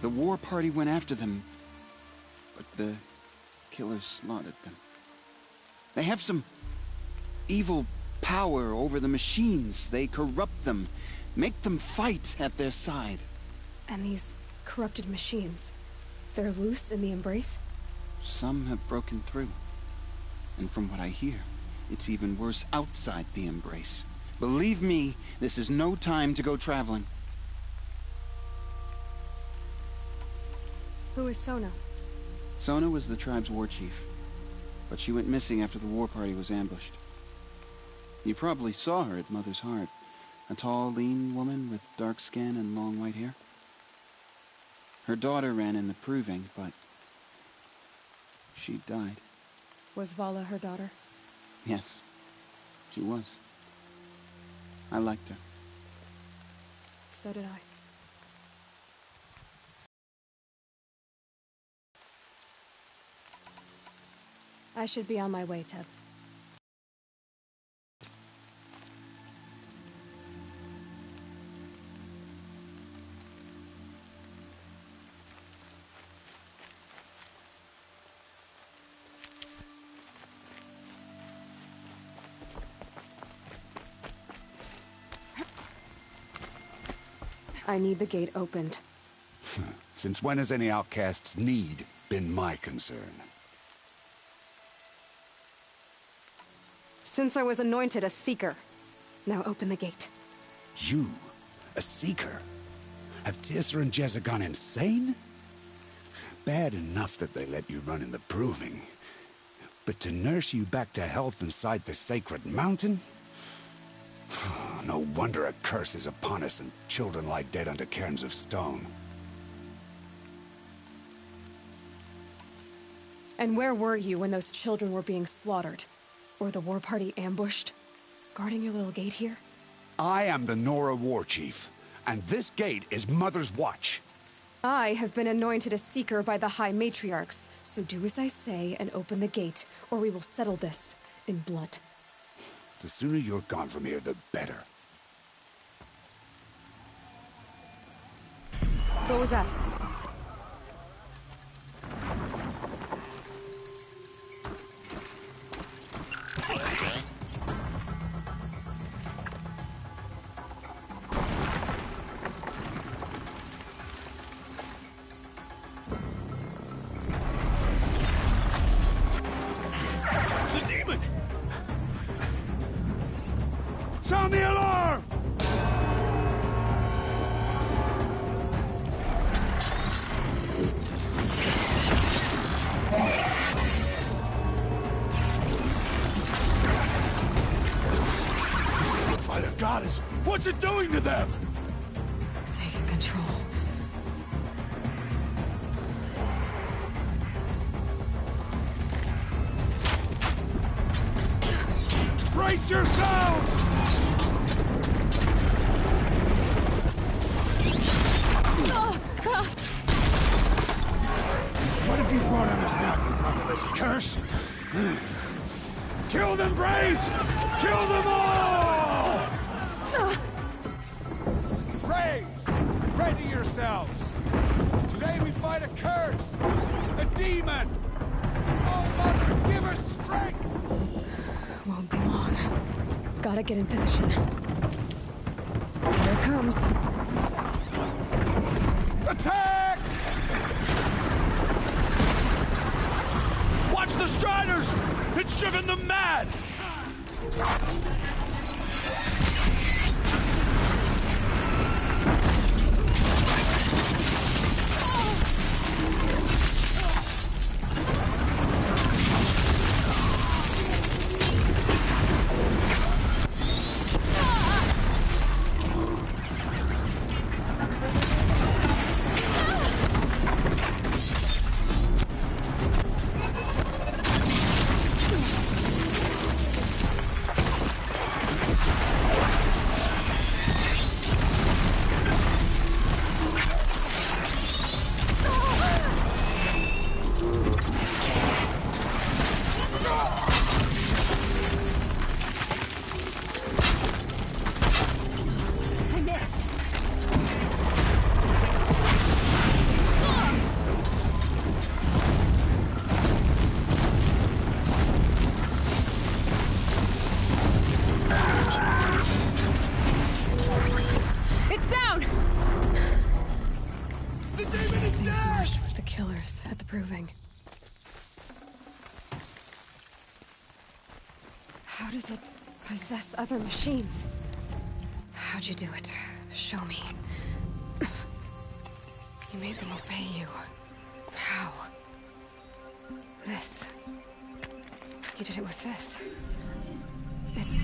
The war party went after them, but the killers slaughtered them. They have some evil power over the machines. They corrupt them, make them fight at their side. And these corrupted machines, they're loose in the Embrace? Some have broken through. And from what I hear, it's even worse outside the Embrace. Believe me, this is no time to go traveling. Who is Sona? Sona was the tribe's war chief, but she went missing after the war party was ambushed. You probably saw her at Mother's Heart. A tall, lean woman with dark skin and long white hair. Her daughter ran in the proving, but she died. Was Vala her daughter? Yes, she was. I liked her. So did I. I should be on my way, Teb. I need the gate opened. Since when has any outcast's need been my concern? Since I was anointed a Seeker. Now open the gate. You? A Seeker? Have Teersa and Jezza gone insane? Bad enough that they let you run in the Proving. But to nurse you back to health inside the Sacred Mountain? No wonder a curse is upon us and children lie dead under cairns of stone. And where were you when those children were being slaughtered? Or the war party ambushed? Guarding your little gate here? I am the Nora War Chief, and this gate is Mother's watch. I have been anointed a Seeker by the High Matriarchs, so do as I say and open the gate, or we will settle this in blood. The sooner you're gone from here, the better. What was that? The demon! Sound the alarm! By the goddess, what's it doing to them? Taking control. Brace yourselves! What have you brought on us now, you motherless curse? Kill them, Braves! Kill them all! Braves, ready yourselves! Today we fight a curse! A demon! Oh, Mother, give us strength! Won't be long. Gotta get in position. Here it comes. Attack! Watch the Striders! It's driven them mad! How does it possess other machines? How'd you do it? Show me. You made them obey you. How? This. You did it with this. It's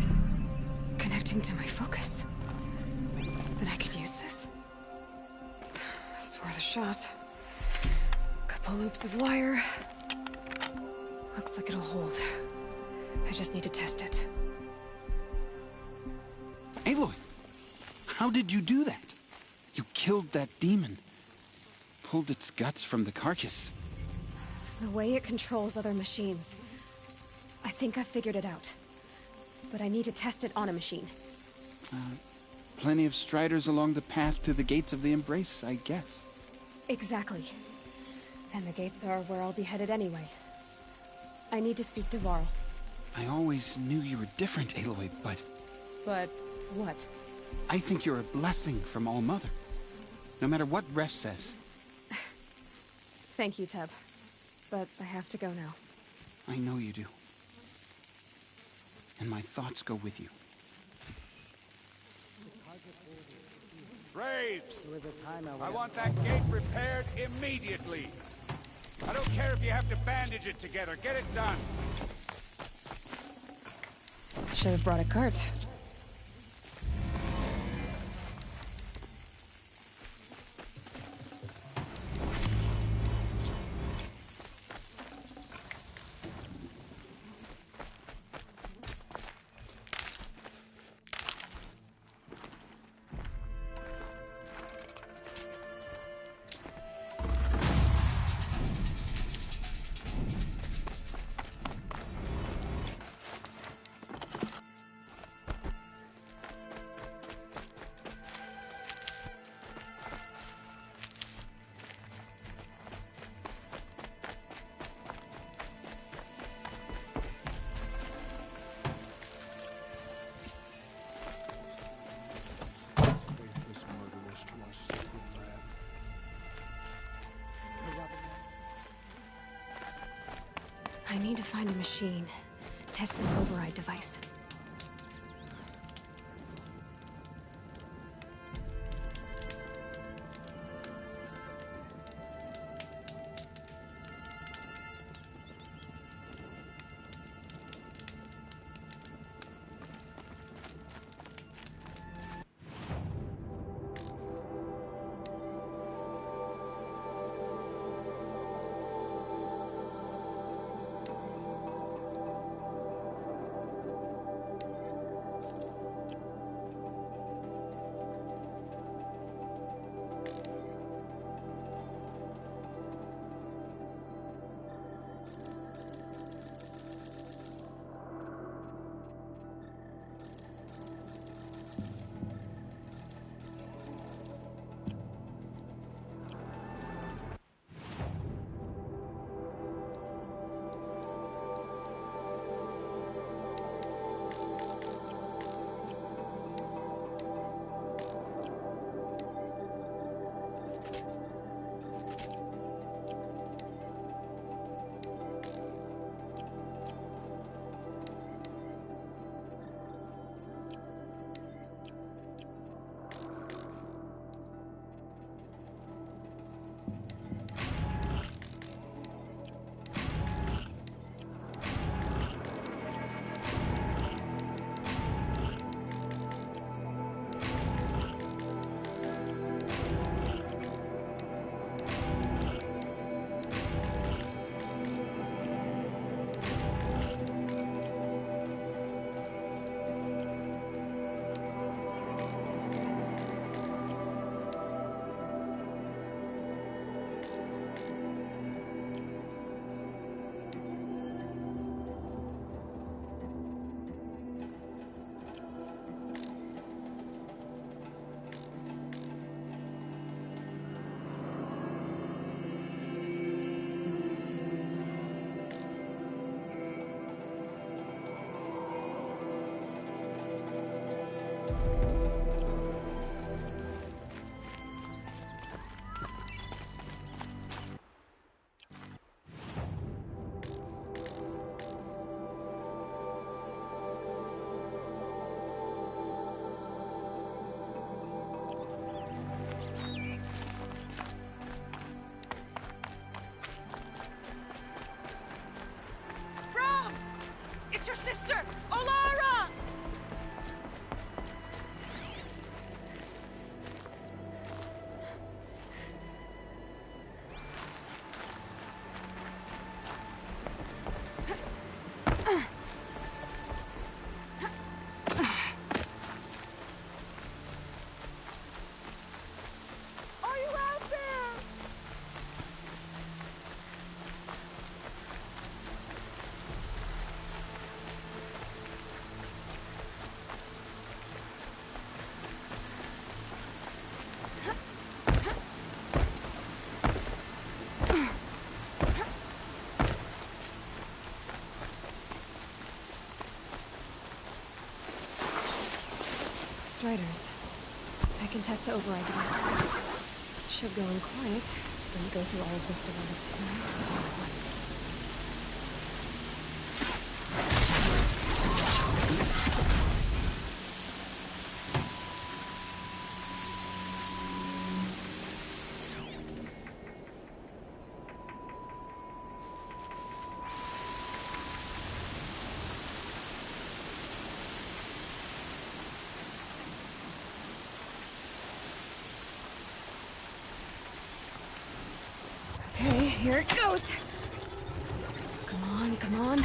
connecting to my focus. Then I could use this. It's worth a shot. Couple loops of wire. Looks like it'll hold. I just need to test it. Aloy! How did you do that? You killed that demon. Pulled its guts from the carcass. The way it controls other machines. I think I figured it out. But I need to test it on a machine. Plenty of striders along the path to the gates of the Embrace, I guess. Exactly. And the gates are where I'll be headed anyway. I need to speak to Varl. I always knew you were different, Aloy, but... But what? I think you're a blessing from All-Mother. No matter what Resh says. Thank you, Teb. But I have to go now. I know you do. And my thoughts go with you. Braves! I want that gate repaired immediately. I don't care if you have to bandage it together. Get it done. Should have brought a cart. I need to find a machine. Test this override device. Striders. I can test the override device. Should go in quiet. Don't go through all of this device. Okay, here it goes. Come on, come on.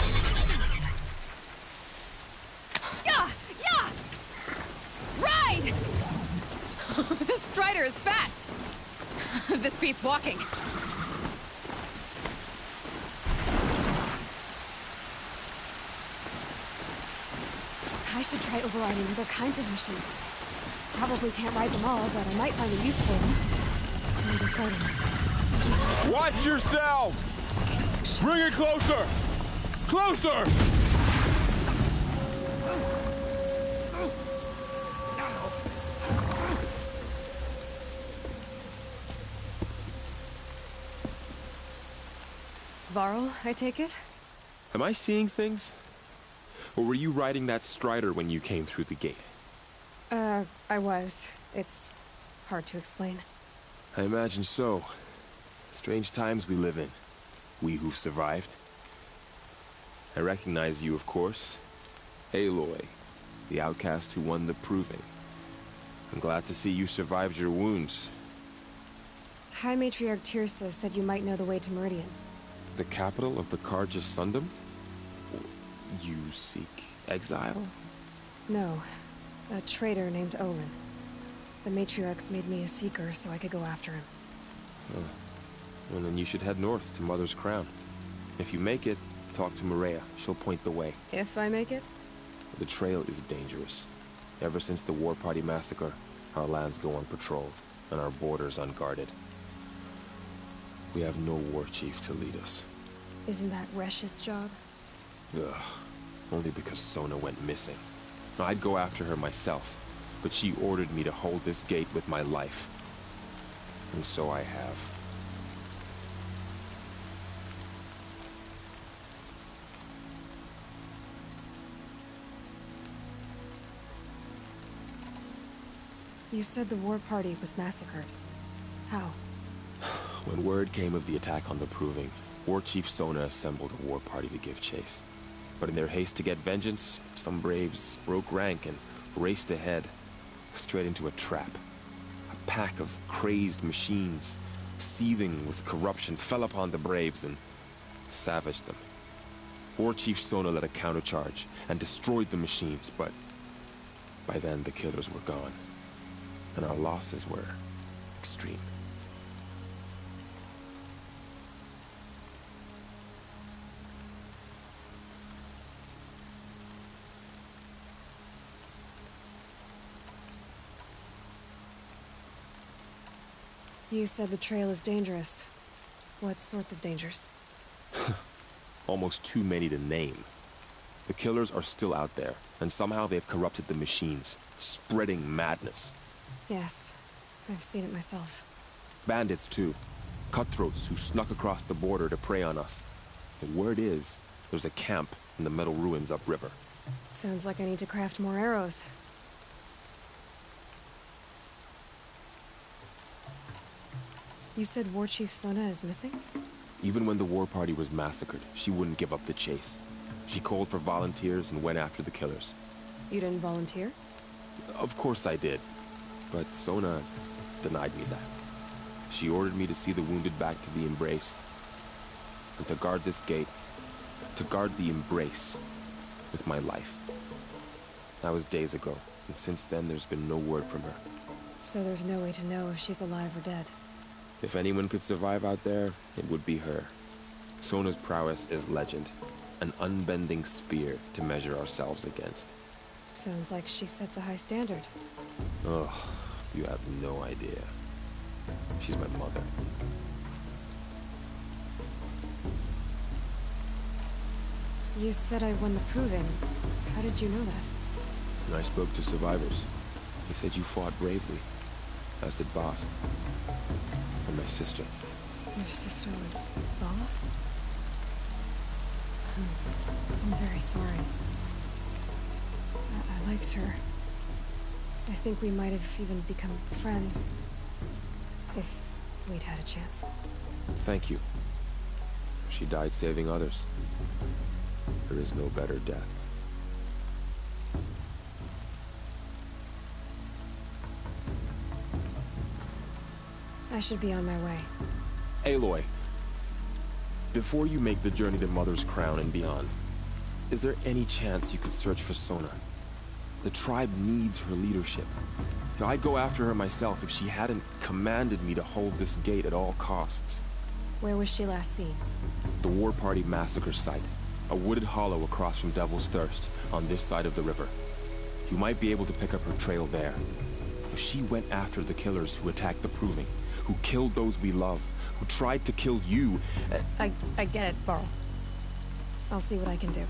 Yeah! Yeah! Ride! This Strider is fast. This beats walking. I should try overriding other kinds of machines. Probably can't ride them all, but I might find a use for them. Sounds exciting. Watch yourselves! Bring it closer! Closer! Varl, I take it? Am I seeing things? Or were you riding that Strider when you came through the gate? I was. It's hard to explain. I imagine so. Strange times we live in. We who've survived. I recognize you, of course. Aloy, the outcast who won the Proving. I'm glad to see you survived your wounds. High Matriarch Teersa said you might know the way to Meridian. The capital of the Carja Sundom? You seek exile? No. A traitor named Olin. The Matriarchs made me a seeker so I could go after him. Well, then you should head north to Mother's Crown. If you make it, talk to Maria. She'll point the way. If I make it? The trail is dangerous. Ever since the War Party massacre, our lands go unpatrolled, and our borders unguarded. We have no war chief to lead us. Isn't that Resh's job? Ugh. Only because Sona went missing. I'd go after her myself, but she ordered me to hold this gate with my life. And so I have. You said the War Party was massacred. How? When word came of the attack on the Proving, War Chief Sona assembled a war party to give chase. But in their haste to get vengeance, some braves broke rank and raced ahead, straight into a trap. A pack of crazed machines, seething with corruption, fell upon the braves and savaged them. War Chief Sona led a countercharge and destroyed the machines, but by then the killers were gone, and our losses were extreme. You said the trail is dangerous. What sorts of dangers? Almost too many to name. The killers are still out there, and somehow they've corrupted the machines, spreading madness. Yes, I've seen it myself. Bandits, too. Cutthroats who snuck across the border to prey on us. And word is, there's a camp in the metal ruins upriver. Sounds like I need to craft more arrows. You said War Chief Sona is missing? Even when the war party was massacred, she wouldn't give up the chase. She called for volunteers and went after the killers. You didn't volunteer? Of course I did. But Sona denied me that. She ordered me to see the wounded back to the Embrace. And to guard this gate. To guard the Embrace. With my life. That was days ago. And since then, there's been no word from her. So there's no way to know if she's alive or dead. If anyone could survive out there, it would be her. Sona's prowess is legend. An unbending spear to measure ourselves against. Sounds like she sets a high standard. Ugh, you have no idea. She's my mother. You said I won the Proving. How did you know that? And I spoke to survivors. He said you fought bravely, as did Bast. And my sister. Your sister was Bala? I'm very sorry. I liked her. I think we might have even become friends. If we'd had a chance. Thank you. She died saving others. There is no better death. I should be on my way. Aloy, before you make the journey to Mother's Crown and beyond, is there any chance you could search for Sona? The tribe needs her leadership. I'd go after her myself if she hadn't commanded me to hold this gate at all costs. Where was she last seen? The War Party massacre site. A wooded hollow across from Devil's Thirst, on this side of the river. You might be able to pick up her trail there. She went after the killers who attacked the Proving, who killed those we love, who tried to kill you. I get it, Varl. I'll see what I can do.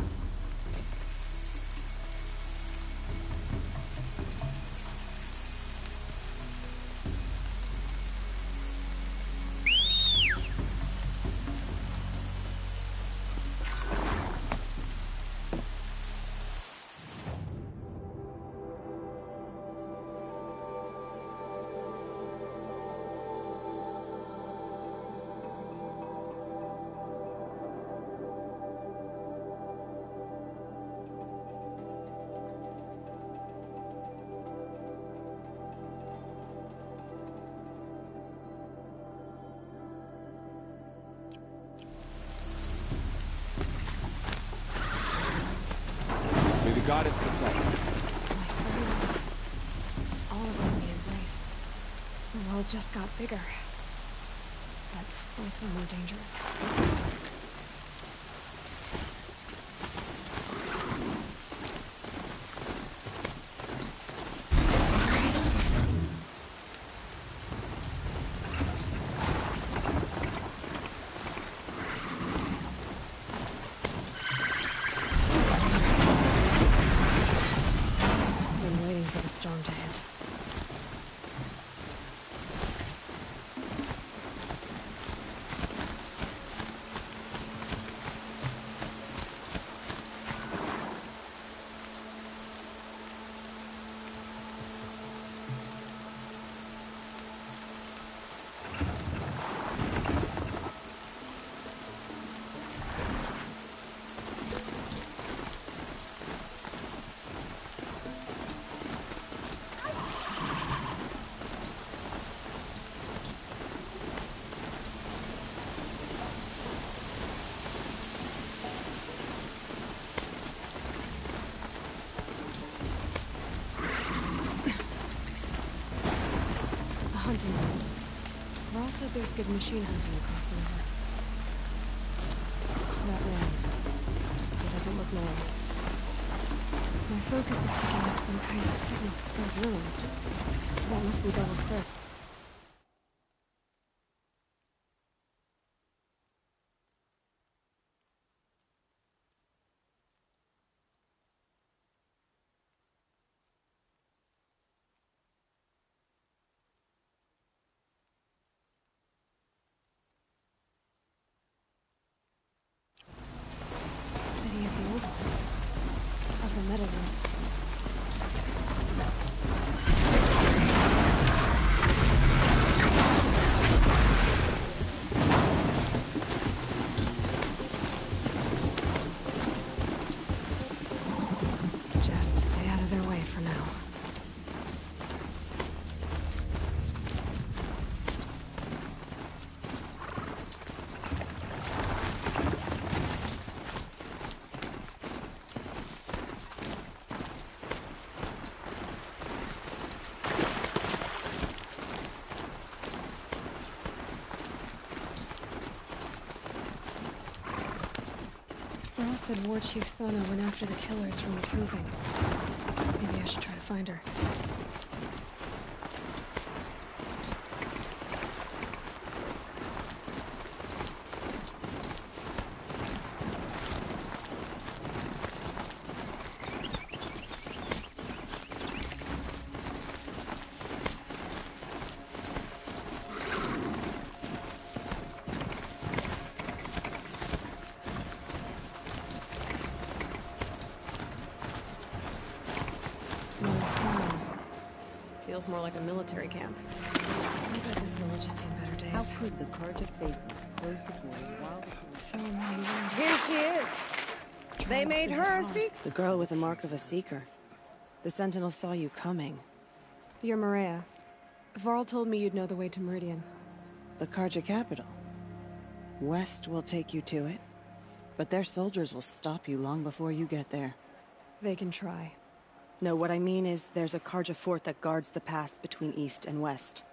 Goddess protect. All of them we embrace. The world just got bigger. But also more dangerous. Hunting land. Varl said there's good machine hunting across the river. That land. It doesn't look normal. My focus is picking up some kind of signal. Those ruins. That must be Devil's Thirst. City of the old ones. Of the Metal Room. Just stay out of their way for now. Varl said War Chief Sona went after the killers from the Proving. Maybe I should try to find her. Feels more like a military camp. I bet this village has seen better days. How could the Carja faithfuls close the border while the... So many. Here she is. They made her a seeker. The girl with the mark of a seeker. The Sentinel saw you coming. You're Maria. Varl told me you'd know the way to Meridian. The Carja capital. West will take you to it, but their soldiers will stop you long before you get there. They can try. No, what I mean is there's a Carja fort that guards the pass between East and West.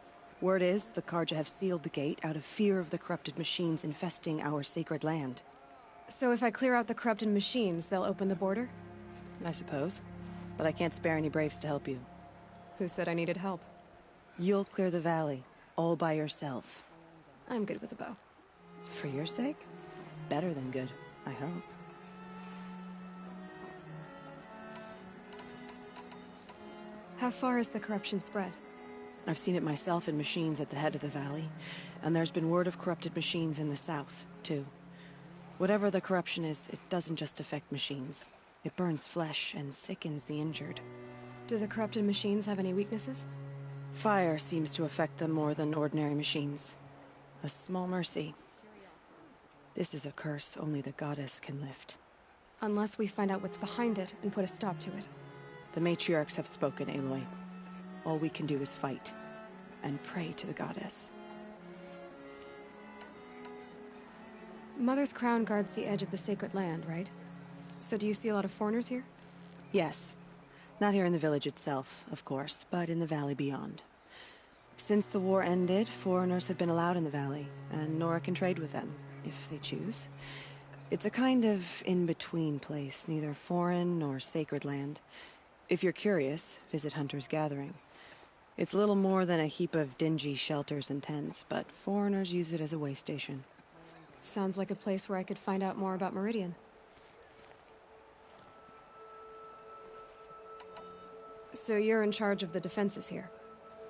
Word is, the Carja have sealed the gate out of fear of the corrupted machines infesting our sacred land. So if I clear out the corrupted machines, they'll open the border? I suppose. But I can't spare any braves to help you. Who said I needed help? You'll clear the valley, all by yourself. I'm good with a bow. For your sake? Better than good, I hope. How far has the corruption spread? I've seen it myself in machines at the head of the valley, and there's been word of corrupted machines in the south, too. Whatever the corruption is, it doesn't just affect machines. It burns flesh and sickens the injured. Do the corrupted machines have any weaknesses? Fire seems to affect them more than ordinary machines. A small mercy. This is a curse only the goddess can lift. Unless we find out what's behind it and put a stop to it. The matriarchs have spoken, Aloy. All we can do is fight, and pray to the goddess. Mother's crown guards the edge of the sacred land, right? So do you see a lot of foreigners here? Yes. Not here in the village itself, of course, but in the valley beyond. Since the war ended, foreigners have been allowed in the valley, and Nora can trade with them, if they choose. It's a kind of in-between place, neither foreign nor sacred land. If you're curious, visit Hunter's Gathering. It's little more than a heap of dingy shelters and tents, but foreigners use it as a way station. Sounds like a place where I could find out more about Meridian. So you're in charge of the defenses here?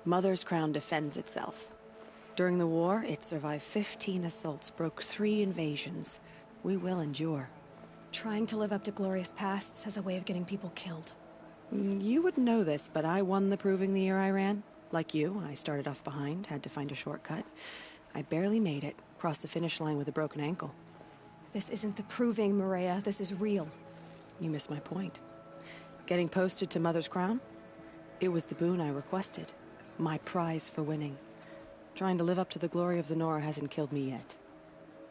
Mother's Crown defends itself. During the war, it survived 15 assaults, broke 3 invasions. We will endure. Trying to live up to glorious pasts has a way of getting people killed. You wouldn't know this, but I won the Proving the year I ran. Like you, I started off behind, had to find a shortcut. I barely made it, crossed the finish line with a broken ankle. This isn't the Proving, Maria. This is real. You missed my point. Getting posted to Mother's Crown? It was the boon I requested. My prize for winning. Trying to live up to the glory of the Nora hasn't killed me yet.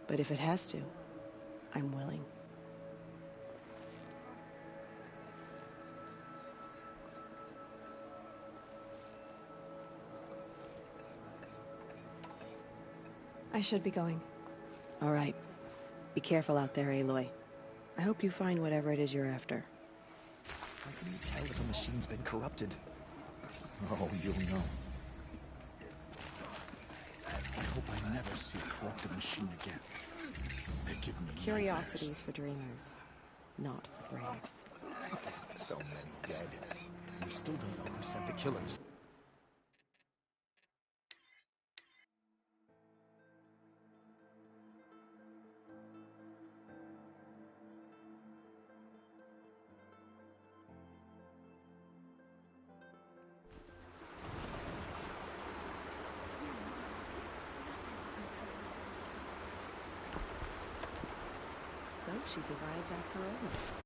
But if it has to, I'm willing. I should be going. All right. Be careful out there, Aloy. I hope you find whatever it is you're after. How can you tell if a machine's been corrupted? Oh, you'll know. I hope I never see a corrupted machine again. They give me Curiosities for dreamers, not for braves. So many dead. We still don't know who sent the killers. So she's arrived after all.